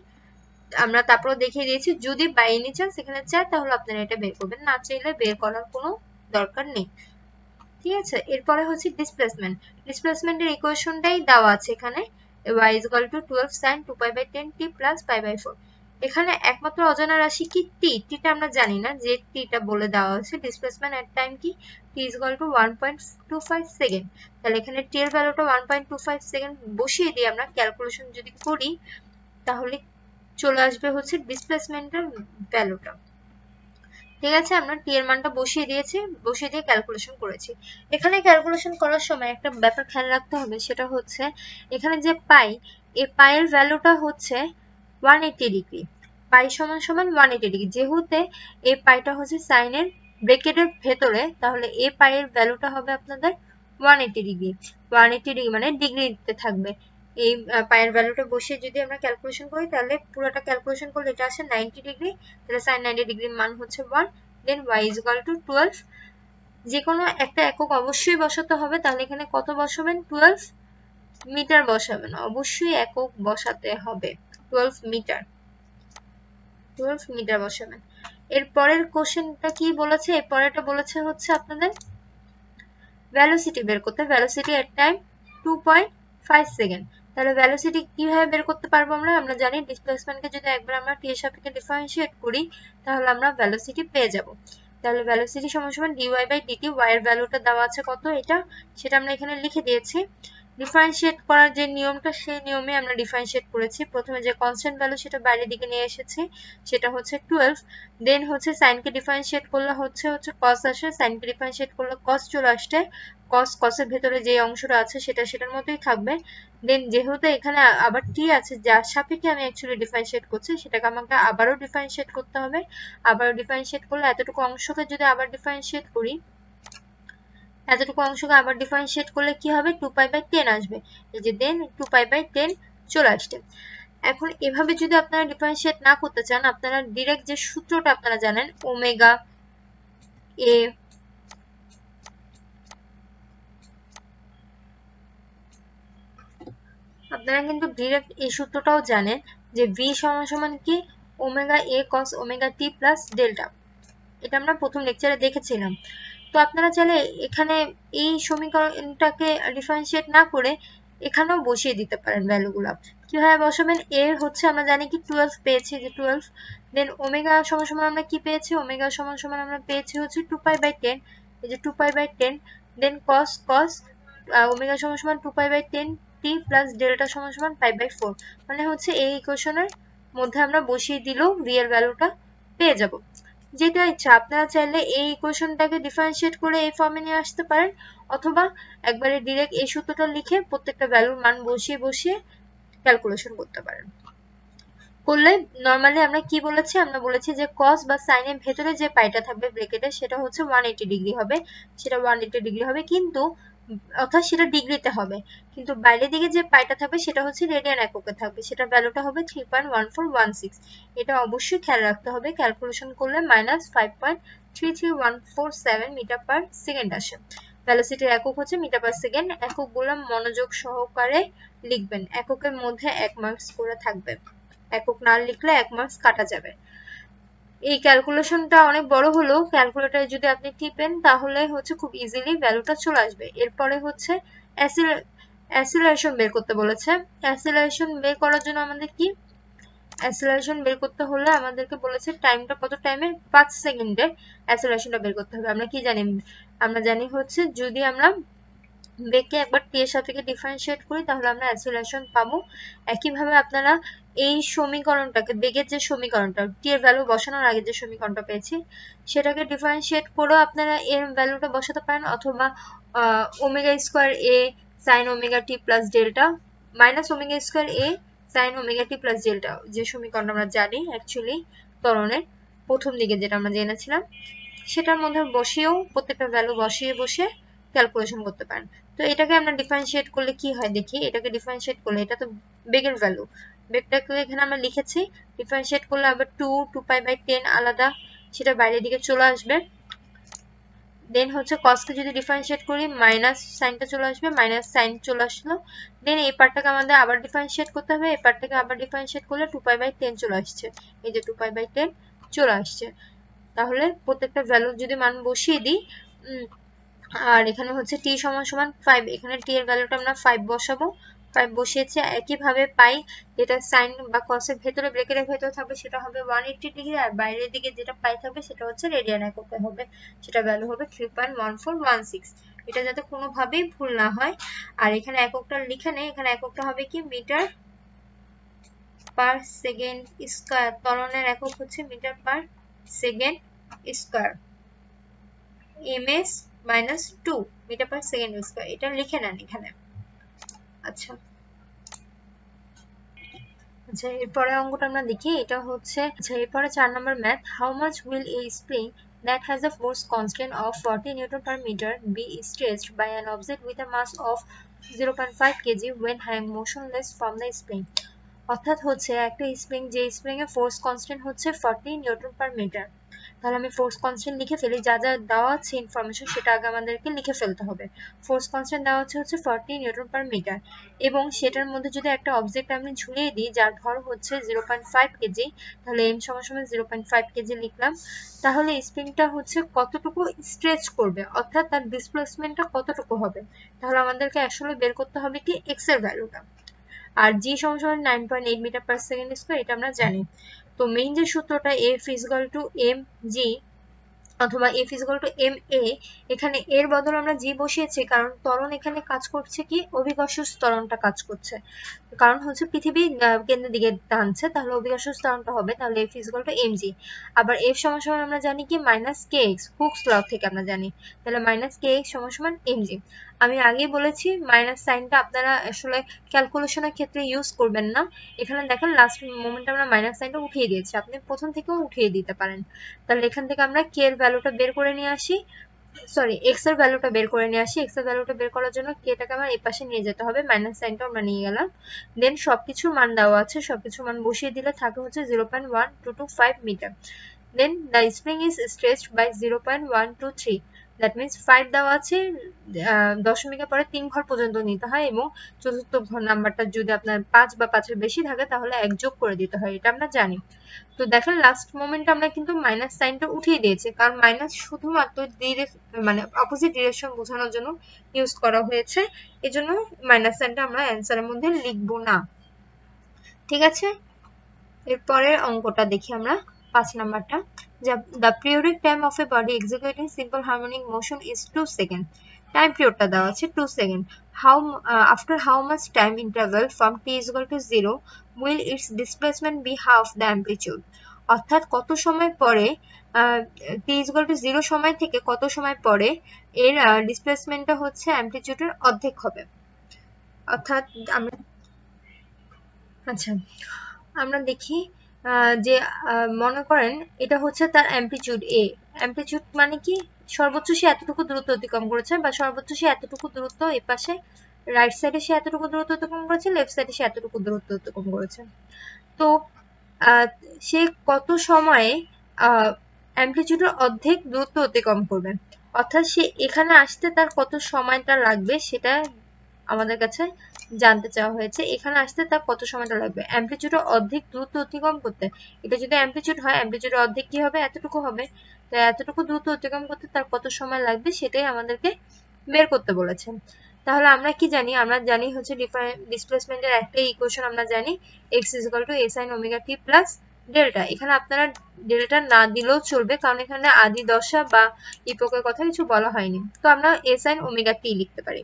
A: আমরা তারপরে দেখিয়ে দিয়েছি যদি বাই এনি চান্স এখানে চায় তাহলে আপনারা এটা বের করবেন, না চাইলে বের করার কোনো দরকার নেই। ঠিক আছে, এরপরে হচ্ছে ডিসপ্লেসমেন্টের ইকুয়েশনটাই দেওয়া আছে এখানে, y is equal to 12 sin 2π/10 t plus π/4। এখানে একমাত্র অজানা রাশি কি টিটা আমরা জানি না, যে টিটা বলে দেওয়া হয়েছে। ডিসপ্লেসমেন্ট এট টাইম কি t is equal to 1.25 second. তাহলে এখানে t এর ভ্যালুটা 1.25 সেকেন্ড বসিয়ে দিয়ে আমরা ক্যালকুলেশন যদি করি তাহলে চলে আসবে হচ্ছে ডিসপ্লেসমেন্টের ভ্যালুটা। ঠিক আছে, আমরা টি এর মানটা বসিয়ে দিয়ে ক্যালকুলেশন করেছি। এখানে ক্যালকুলেশন করার সময় একটা ব্যাপার খেয়াল রাখতে হবে, সেটা হচ্ছে এখানে যে এই পাইয়ের ভ্যালুটা হচ্ছে 180 ডিগ্রি, পাই সমান 180 ডিগ্রি। যেহেতু এই পাইটা হচ্ছে সাইনের ব্র্যাকেটের ভেতরে, তাহলে এই পাইয়ের ভ্যালুটা হবে আপনাদের 180 ডিগ্রি। 180 ডিগ্রি মানে ডিগ্রিতে থাকবে। এই পাইয়ের ভ্যালুটা বসিয়ে যদি আমরা ক্যালকুলেশন করি তাহলে পুরোটা ক্যালকুলেশন করলে এটা আসে 90 ডিগ্রি, তাহলে sin 90 ডিগ্রির মান হচ্ছে 1। দেন y is equal to 12, যে কোনো একটা একক অবশ্যই বসাতে হবে। তাহলে এখানে কত বসাবেন? 12 মিটার বসাবেন, অবশ্যই একক বসাতে হবে, 12 মিটার বসাবেন। এর পরের কোশ্চেনটা কি বলেছে? এর পরেরটা বলেছে হচ্ছে আপনাদের ভেলোসিটি বের করতে, ভেলোসিটি এট টাইম 2.5 সেকেন্ড। তাহলে ভেলোসিটি কিভাবে বের করতে পারবো? আমরা জানি ডিসপ্লেসমেন্টকে যদি একবার আমরা টি এর সাপেক্ষে ডিফারেন্সিয়েট করি তাহলে আমরা ভেলোসিটি পেয়ে যাব। তাহলে ভেলোসিটি সমান dy/dt, y এর ভ্যালুটা দেওয়া আছে কত এটা, সেটা আমরা এখানে লিখে দিয়েছি। ডিফারেন্সিয়েট করার যে নিয়মটা সেই নিয়মে আমরা ডিফারেন্সিয়েট করেছি। প্রথমে যে কনস্ট্যান্ট ভ্যালু সেটা বাইরের দিকে নিয়ে এসেছি, সেটা হচ্ছে 12। দেন হচ্ছে সাইনকে ডিফারেন্সিয়েট করলে হচ্ছে কস আসে, সাইনকে ডিফারেন্সিয়েট করলে কস চলে আসছে, কসের ভেতরে যে অংশটা আছে সেটার মতোই থাকবে। দেন যেহেতু এখানে আবার টি আছে যার সাপেক্ষে আমি অ্যাকচুয়ালি ডিফারেন্সিয়েট করছি, সেটাকে আমাকে আবারও ডিফারেন্সিয়েট করতে হবে। আবারও ডিফারেন্সিয়েট করলে এতটুকু অংশকে যদি আবার ডিফারেন্সিয়েট করি, এতটুকু অংশকে আবার ডিফারেন্সিয়েট করলে কি হবে? 2π/10 আসবে। এই যে দেন 2π/10 চলে আসছে। এখন এভাবে যদি আপনারা ডিফারেন্সিয়েট না করতে চান, আপনারা ডিরেক্ট যে সূত্রটা আপনারা জানেন ওমেগা এ আপনারা কিন্তু ডিরেক্ট এই সূত্রটাও জানেন যে v সমান কি omega a cos omega t plus delta. এটা আমরা প্রথম লেকচারে দেখেছিলাম। তো আপনারা চাইলে এখানে এই সমীকরণটাকে ডিফারেন্সিয়েট না করে এখানেও বসিয়ে দিতে পারেন ভ্যালুগুলো। কিভাবে বসাবেন? a হচ্ছে আমরা জানি কি 12 পেয়েছি, যে 12। দেন ওমেগা সমান আমরা কি পেয়েছি? ওমেগা সমান আমরা পেয়েছি হচ্ছে 2π/10, এই যে 2π/10। দেন cos ওমেগা সমান 2π/10 t প্লাস ডেল্টা সমান π/4, মানে হচ্ছে এই ইকুয়েশনের মধ্যে আমরা বসিয়ে দিলেও v এর ভ্যালুটা পেয়ে যাব। যেটা ইচ্ছা আপনারা চাইলে এই ইকুয়েশনটাকে ডিফারেন্সিয়েট করে এই ফর্মে নিয়ে আসতে পারেন, অথবা একবারে ডিরেক্ট এই সূত্রটা লিখে প্রত্যেকটা ভ্যালুর মান বসিয়ে ক্যালকুলেশন করতে পারেন। করলে নরমালি আমরা কি বলেছি, আমরা বলেছি যে কস বা সাইনের ভেতরে যে পাইটা থাকবে ব্র্যাকেটে সেটা হচ্ছে 180 ডিগ্রি হবে, সেটা 180 ডিগ্রি হবে, কিন্তু অর্থাৎ সেটা ডিগ্রিতে হবে, কিন্তু বাইরের দিকে যে পাইটা থাকবে সেটা হচ্ছে রেডিয়ান এককে থাকবে, সেটা ভ্যালুটা হবে 3.1416। এটা অবশ্যই খেয়াল রাখতে হবে, ক্যালকুলেশন করলে -5.33147 মিটার পার সেকেন্ড আসে। ভ্যালোসিটির একক হচ্ছে মিটার পার সেকেন্ড। এককগুলো মনোযোগ সহকারে লিখবেন, এককের মধ্যে 1 মার্কস করে থাকবে, একক না লিখলে 1 মার্কস কাটা যাবে। এই ক্যালকুলেশনটা অনেক বড় হলেও ক্যালকুলেটরে যদি আপনি টিপেন তাহলে হচ্ছে খুব ইজিলি ভ্যালুটা চলে আসবে। এরপরে হচ্ছে অ্যাসিলারেশন বের করতে বলেছে। অ্যাসিলারেশন বের করার জন্য আমাদের কি, অ্যাসিলারেশন বের করতে হলে আমাদেরকে বলেছে টাইমটা কত, টাইমে 5 সেকেন্ডের অ্যাসিলারেশনটা বের করতে হবে। আমরা কি জানি, আমরা জানি হচ্ছে যদি আমরা বেগকে একবার টি এর সাপেক্ষে ডিফারেন্সিয়েট করি তাহলে আমরা অ্যাসিলারেশন পাবো। একইভাবে আপনারা এই সমীকরণটাকে, বেগের যে সমীকরণটা টি এর ভ্যালু বসানোর আগে যে সমীকরণটা পেয়েছি সেটাকে ডিফারেন্সিয়েট করেও আপনারা এর ভ্যালুটা বসাতে পারেন, অথবা omega square A sine omega T plus delta minus omega square A sine omega T plus delta, যে সমীকরণ আমরা জানি অ্যাকচুয়ালি ত্বরণের প্রথম দিকে যেটা আমরা জেনেছিলাম, সেটার মধ্যে বসিয়েও প্রত্যেকটা ভ্যালু বসিয়ে ক্যালকুলেশন করতে পারেন। তো এটাকে আমরা ডিফারেন্সিয়েট করলে কি হয় দেখি, এটাকে ডিফারেন্সিয়েট করলে এটা তো বেগের ভ্যালু, বেগটাকে এখানে আমরা লিখেছি, ডিফারেন্সিয়েট করলে আবার 2 পাই/10 আলাদা, সেটা বাইরের দিকে চলে আসবে। দেন হচ্ছে কসকে যদি ডিফারেন্সিয়েট করি মাইনাস সাইনটা চলে আসবে, মাইনাস সাইন চলে আসলো। দেন এই পার্টটাকে আমাদের আবার ডিফারেন্সিয়েট করতে হবে, এই পার্টটাকে আবার ডিফারেন্সিয়েট করলে 2 পাই/10 চলে আসছে, এই যে 2 পাই/10 চলে আসছে। তাহলে প্রত্যেকটা ভ্যালু যদি মান বসিয়ে দিই, আর এখানে হচ্ছে t সমান সমান 5, এখানে t এর ভ্যালুটা আমরা 5 বসাবো, 5 বসিয়েছি। একইভাবে পাই যেটা সাইন বা কসের ভেতরে ব্র্যাকেটের ভেতরে থাকবে সেটা হবে 180 ডিগ্রি, আর বাইরের দিকে যেটা পাই থাকবে সেটা হচ্ছে রেডিয়ান এককে হবে, সেটা ভ্যালু হবে 3.1416। এটা যাতে কোনোভাবেই ভুল না হয়। আর এখানে এককটা লিখে নেই, এখানে এককটা হবে কি মিটার পার সেকেন্ড স্কয়ার, ত্বরণের একক হচ্ছে metre per second square, ms -2 metre per second square, এটা লিখে নেন এখানে। আচ্ছা এরপরে অঙ্কটা আমরা দেখি, এটা হচ্ছে এরপরে 4 number math. How much will a spring that has a force constant of 40 Newton per meter be stretched by an object with a mass of 0.5 kg when hanging motionless from the spring? অর্থাৎ হচ্ছে একটা spring, যে spring এর force constant হচ্ছে 40 Newton per metre. তাহলে আমি force constant লিখে ফেলি, যা যা দেওয়া আছে ইনফরমেশন সেটা আগে আমাদেরকে লিখে ফেলতে হবে। ফোর্স কনস্ট্যান্ট দেওয়া হচ্ছে 40 নিউটন পার মিটার, এবং সেটার মধ্যে যদি একটা অবজেক্ট আমি ঝুলিয়ে দিই যার ভর হচ্ছে 0.5 কেজি, তাহলে m সমান 0.5 কেজি লিখলাম। তাহলে স্প্রিংটা হচ্ছে কতটুকু স্ট্রেচ করবে, অর্থাৎ তার ডিসপ্লেসমেন্টটা কতটুকু হবে। তাহলে আমাদেরকে আসলে বের করতে হবে কি এক্স এর ভ্যালুটা, আর g সমান 9.8 মিটার পার সেকেন্ড স্কয়ার, এটা আমরা জানি। তো মেইন যে সূত্রটা F = mg অথবা F = ma, এখানে এর বদলে আমরা g বসিয়েছি কারণ ত্বরণ এখানে কাজ করছে কি অভিকর্ষ ত্বরণটা কাজ করছে, কারণ হচ্ছে পৃথিবী কেন্দ্রের দিকে টানছে, তাহলে অভিকর্ষ ত্বরণটা হবে, তাহলে F = mg। আবার F সমান আমরা জানি কি -kx, হুকস ল থেকে আমরা জানি, তাহলে -kx সমান mg। আমি আগেই বলেছি মাইনাস সাইনটা আপনারা আসলে ক্যালকুলেশনের ক্ষেত্রে ইউজ করবেন না। এখানে দেখেন লাস্ট মোমেন্টে আমরা মাইনাস সাইনটা উঠিয়ে দিয়েছি, আপনি প্রথম থেকেও উঠিয়ে দিতে পারেন। তাহলে এখান থেকে আমরা k এর ভ্যালুটা বের করে নিয়ে আসি, সরি x এর ভ্যালুটা বের করে নিয়ে আসি। x এর ভ্যালুটা বের করার জন্য k টাকে আমার এই পাশে নিয়ে যেতে হবে, মাইনাস সাইনটা আমরা নিয়ে গেলাম। দেন সবকিছু মান দেওয়া আছে, সবকিছু মান বসিয়ে দিলে থাকে হচ্ছে 0.1225 metre. Then the spring is stretched by 0.123, that means 5 দেওয়া আছে, দশমিকের পরে 3 ঘর পর্যন্ত নিতে হয়, এবং চতুর্থ ঘর নাম্বারটা যদি আপনার 5 বা 5 এর বেশি থাকে তাহলে 1 যোগ করে দিতে হয়, এটা আমরা জানি। তো দেখেন লাস্ট মোমেন্টে আমরা কিন্তু মাইনাস সাইনটা উঠিয়ে দিয়েছি, কারণ মাইনাস শুধুমাত্র মানে অপোজিট ডিরেকশন বোঝানোর জন্য ইউজ করা হয়েছে, এজন্য মাইনাস সাইনটা আমরা অ্যানসারের মধ্যে লিখব না। ঠিক আছে, এরপরের অঙ্কটা দেখি আমরা 5 নাম্বারটা। The periodic time of a body executing simple harmonic motion is 2 seconds. Time পিরিয়ডটা দেওয়া আছে 2 second. After how much time interval from t = 0 will its displacement be half the amplitude? অর্থাৎ কত সময় পরে t = 0 সময় থেকে কত সময় পরে এর ডিসপ্লেসমেন্টটা হচ্ছে অ্যামপ্লিটিউডের অর্ধেক হবে। অর্থাৎ আমরা আচ্ছা আমরা দেখি যে মনে করেন এটা হচ্ছে তার অ্যামপ্লিটিউড এ। অ্যামপ্লিটিউড মানে কি, সর্বোচ্চ সে এতটুকু দূরত্ব অতিক্রম করেছে, বা সর্বোচ্চ সে এতটুকু দূরত্ব এই পাশে রাইট সাইডে সে এতটুকু দূরত্ব অতিক্রম করেছে, লেফট সাইডে সে এতটুকু দূরত্ব অতিক্রম করেছে। তো সে কত সময়ে অ্যামপ্লিটিউডের অর্ধেক দূরত্ব অতিক্রম করবে, অর্থাৎ সে এখানে আসতে তার কত সময়টা লাগবে সেটা আমাদের কাছে জানতে চাওয়া হয়েছে। এখানে আসতে তার কত সময়টা লাগবে অ্যামপ্লিটিউডের অর্ধেক দূরত্ব অতিক্রম করতে। এটা যদি অ্যামপ্লিটিউড হয়, অ্যামপ্লিটিউডের অর্ধেক কি হবে, এতটুকু হবে। তো এতটুকু দূরত্ব অতিক্রম করতে তার কত সময় লাগবে সেটাই আমাদেরকে বের করতে বলেছে। তাহলে আমরা কি জানি, আমরা জানি হচ্ছে ডিসপ্লেসমেন্টের একটাই ইকুয়েশন আমরা জানি, x = a sin omega t plus delta. এখানে আপনারা ডেল্টা না দিলেও চলবে, কারণ এখানে আদি দশা বা ইপকের কথা কিছু বলা হয়নি। তো আমরা a sin omega t লিখতে পারি।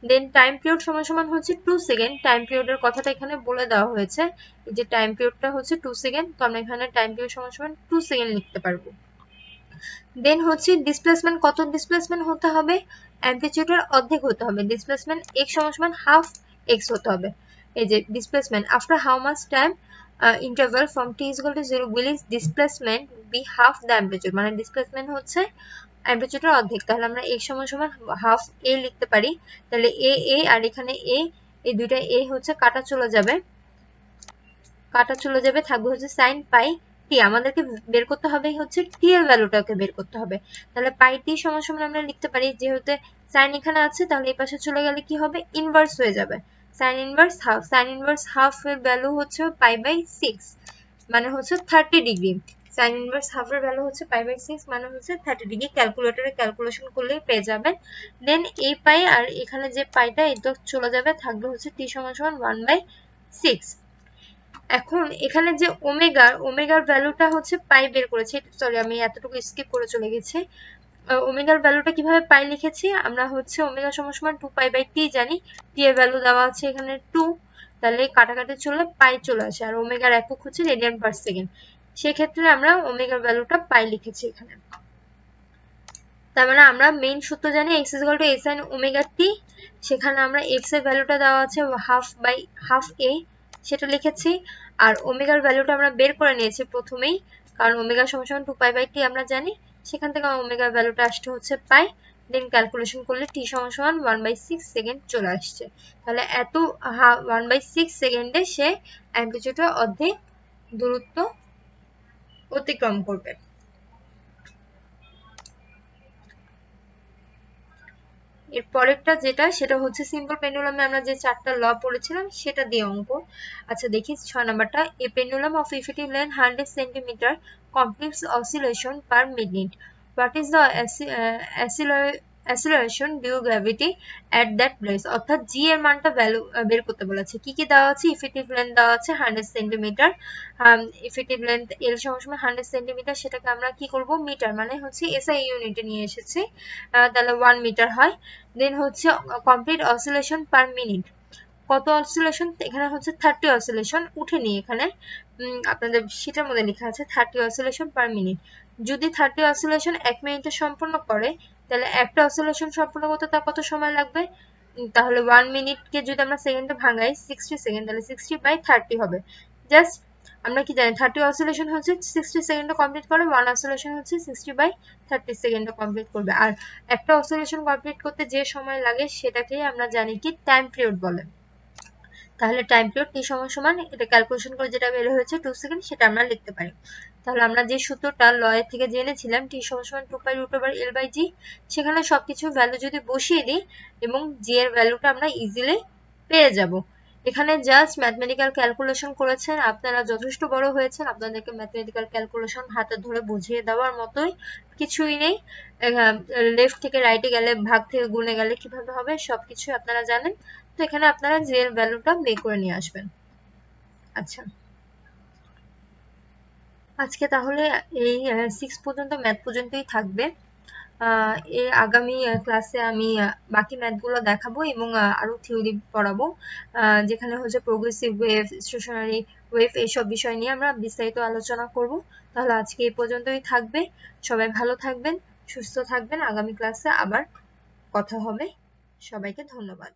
A: দেন টাইম পিরিয়ড সমান সমান হচ্ছে 2 সেকেন্ড। টাইম পিরিয়ডের কথাটা এখানে বলে দেওয়া হয়েছে, যে টাইম পিরিয়ডটা হচ্ছে 2 সেকেন্ড। তো আমরা এখানে টাইম পিরিয়ড সমান সমান 2 সেকেন্ড লিখতে পারবো। দেন হচ্ছে ডিসপ্লেসমেন্ট, কত ডিসপ্লেসমেন্ট হতে হবে, অ্যামপ্লিটিউডের অর্ধেক হতে হবে। ডিসপ্লেসমেন্ট x সমান সমান হাফ x হতে হবে। এই যে displacement after how much time interval from t = 0 will its displacement be half the amplitude, মানে ডিসপ্লেসমেন্ট হচ্ছে অ্যামপ্লিটিউডের অর্ধেক। তাহলে আমরা x সমান সমান হাফ a লিখতে পারি। তাহলে a আর এখানে a, এই দুইটা a হচ্ছে কাটা চলে যাবে, থাকবে হচ্ছে sin pi t। আমাদেরকে বের করতে হবে হচ্ছে t এর ভ্যালুটাকে বের করতে হবে। তাহলে pi t সমান সমান আমরা লিখতে পারি, যেহেতু sin এখানে আছে তাহলে এই পাশে চলে গেলে কি হবে, ইনভার্স হয়ে যাবে, sin inverse half. sin inverse half এর ভ্যালু হচ্ছে pi/6, মানে হচ্ছে 30 ডিগ্রি। sin ইনভার্স হাফ এর ভ্যালু হচ্ছে pi/6, মানে হচ্ছে 30 ডিগ্রি। ক্যালকুলেটরে ক্যালকুলেশন করলেই পেয়ে যাবেন। দেন এই পাই আর এখানে যে পাইটা এটা চলে যাবে, থাকবে হচ্ছে t সমান সমান 1/6। এখন এখানে যে ওমেগার ভ্যালুটা হচ্ছে পাই বের করেছি, সরি আমি এতটুকু স্কিপ করে চলে গেছি। ওমেগার ভ্যালুটা কিভাবে পাই লিখেছি, আমরা হচ্ছে ওমেগা সমান সমান 2π/t জানি, t এর ভ্যালু দেওয়া আছে এখানে 2, তাহলে কাটাকাটি চলে পাই চলে আসে, আর ওমেগার একক হচ্ছে রেডিয়ান পার সেকেন্ড। সেক্ষেত্রে আমরা ওমেগার ভ্যালুটা পাই লিখেছি এখানে। তার মানে আমরা মেইন সূত্র জানি x = a sin omega t, সেখানে আমরা x এর ভ্যালুটা দেওয়া আছে হাফ a, সেটা লিখেছি। আর ওমেগার ভ্যালুটা আমরা বের করে নিয়েছি প্রথমেই, কারণ ওমেগা সমান সমান 2π/t আমরা জানি, সেখান থেকে ওমেগার ভ্যালুটা আসছে হচ্ছে পাই। দেন ক্যালকুলেশন করলে t সমান সমান 1/6 সেকেন্ড চলে আসছে। তাহলে এত 1/6 সেকেন্ডে সে অ্যামপ্লিটিউডের অর্ধেক দূরত্ব অতিক্রম করবে। এর পরেরটা যেটা, সেটা হচ্ছে সিম্পল পেন্ডুলামে আমরা যে 4টা ল পড়েছিলাম সেটা দিয়ে অঙ্ক। আচ্ছা দেখি 6 নাম্বারটা, a pendulum of effective length 100 centimetre completes oscillation per minute, what is the acceleration due gravity at that place. অর্থাৎ জি এর মানটা ভ্যালু বের করতে বলেছে। কি কি দেওয়া আছে, ইফেক্টিভ লেন্থ দেওয়া আছে 100 সেন্টিমিটার, ইফেক্টিভ লেন্থ এল সমান সমান 100 সেন্টিমিটার, সেটাকে আমরা কি করব, মিটার, মানে হচ্ছে এসআই ইউনিটে নিয়ে এসেছি, তাহলে 1 মিটার হয়। দেন হচ্ছে কমপ্লিট অসিলেশন পার মিনিট, কত অসিলেশন, এখানে হচ্ছে 30 অসিলেশন উঠেনি, এখানে আপনাদের শীটের মধ্যে লেখা আছে 30 অসিলেশন পার মিনিট। যদি 30 অসিলেশন 1 মিনিটে সম্পূর্ণ করে, তাহলে একটা অসিলেশন সম্পূর্ণ করতে তার কত সময় লাগবে, তাহলে 1 মিনিটকে যদি আমরা সেকেন্ডে ভাঙাই 60 সেকেন্ড, তাহলে 60/30 হবে। জাস্ট আমরা কি জানি 30 অসিলেশন হচ্ছে 60 সেকেন্ডে কমপ্লিট করে, 1 অসিলেশন হচ্ছে 60/30 সেকেন্ডে কমপ্লিট করবে। আর একটা অসিলেশন কমপ্লিট করতে যে সময় লাগে সেটাকেই আমরা জানি কি টাইম পিরিয়ড বলে। তাহলে টাইম পিরিয়ড t সমান সমান, এটা ক্যালকুলেশন করে যেটা বের হয়েছে 2 সেকেন্ড, সেটা আমরা লিখতে পারি। তাহলে আমরা যে সূত্রটা লয়ের থেকে জেনেছিলাম t সমান সমান 2π√L/g, সেখানে সবকিছু ভ্যালু যদি বসিয়ে দিই এবং g এর ভ্যালুটা আমরা ইজিলি পেয়ে যাব। এখানে জাস্ট ম্যাথমেটিক্যাল ক্যালকুলেশন করেছেন, আপনারা যথেষ্ট বড় হয়েছেন, আপনাদেরকে ম্যাথমেটিক্যাল ক্যালকুলেশন হাতে ধরে বুঝিয়ে দেওয়ার মতোই কিছুই নেই। লেফট থেকে রাইটে গেলে, ভাগ থেকে গুণে গেলে কিভাবে হবে সবকিছু আপনারা জানেন। তো এখানে আপনারা j এর ভ্যালুটা বের করে নিয়ে আসবেন। আচ্ছা আজকে তাহলে এই 6 পর্যন্ত ম্যাথ পর্যন্তই থাকবে। এর আগামী ক্লাসে আমি বাকি ম্যাথগুলো দেখাবো এবং আরো থিওরি পড়াবো, যেখানে হচ্ছে প্রোগ্রেসিভ ওয়েভ, স্টেশনারি ওয়েভ, এইসব বিষয় নিয়ে আমরা বিস্তারিত আলোচনা করব। তাহলে আজকে এই পর্যন্তই থাকবে। সবাই ভালো থাকবেন, সুস্থ থাকবেন, আগামী ক্লাসে আবার কথা হবে। সবাইকে ধন্যবাদ।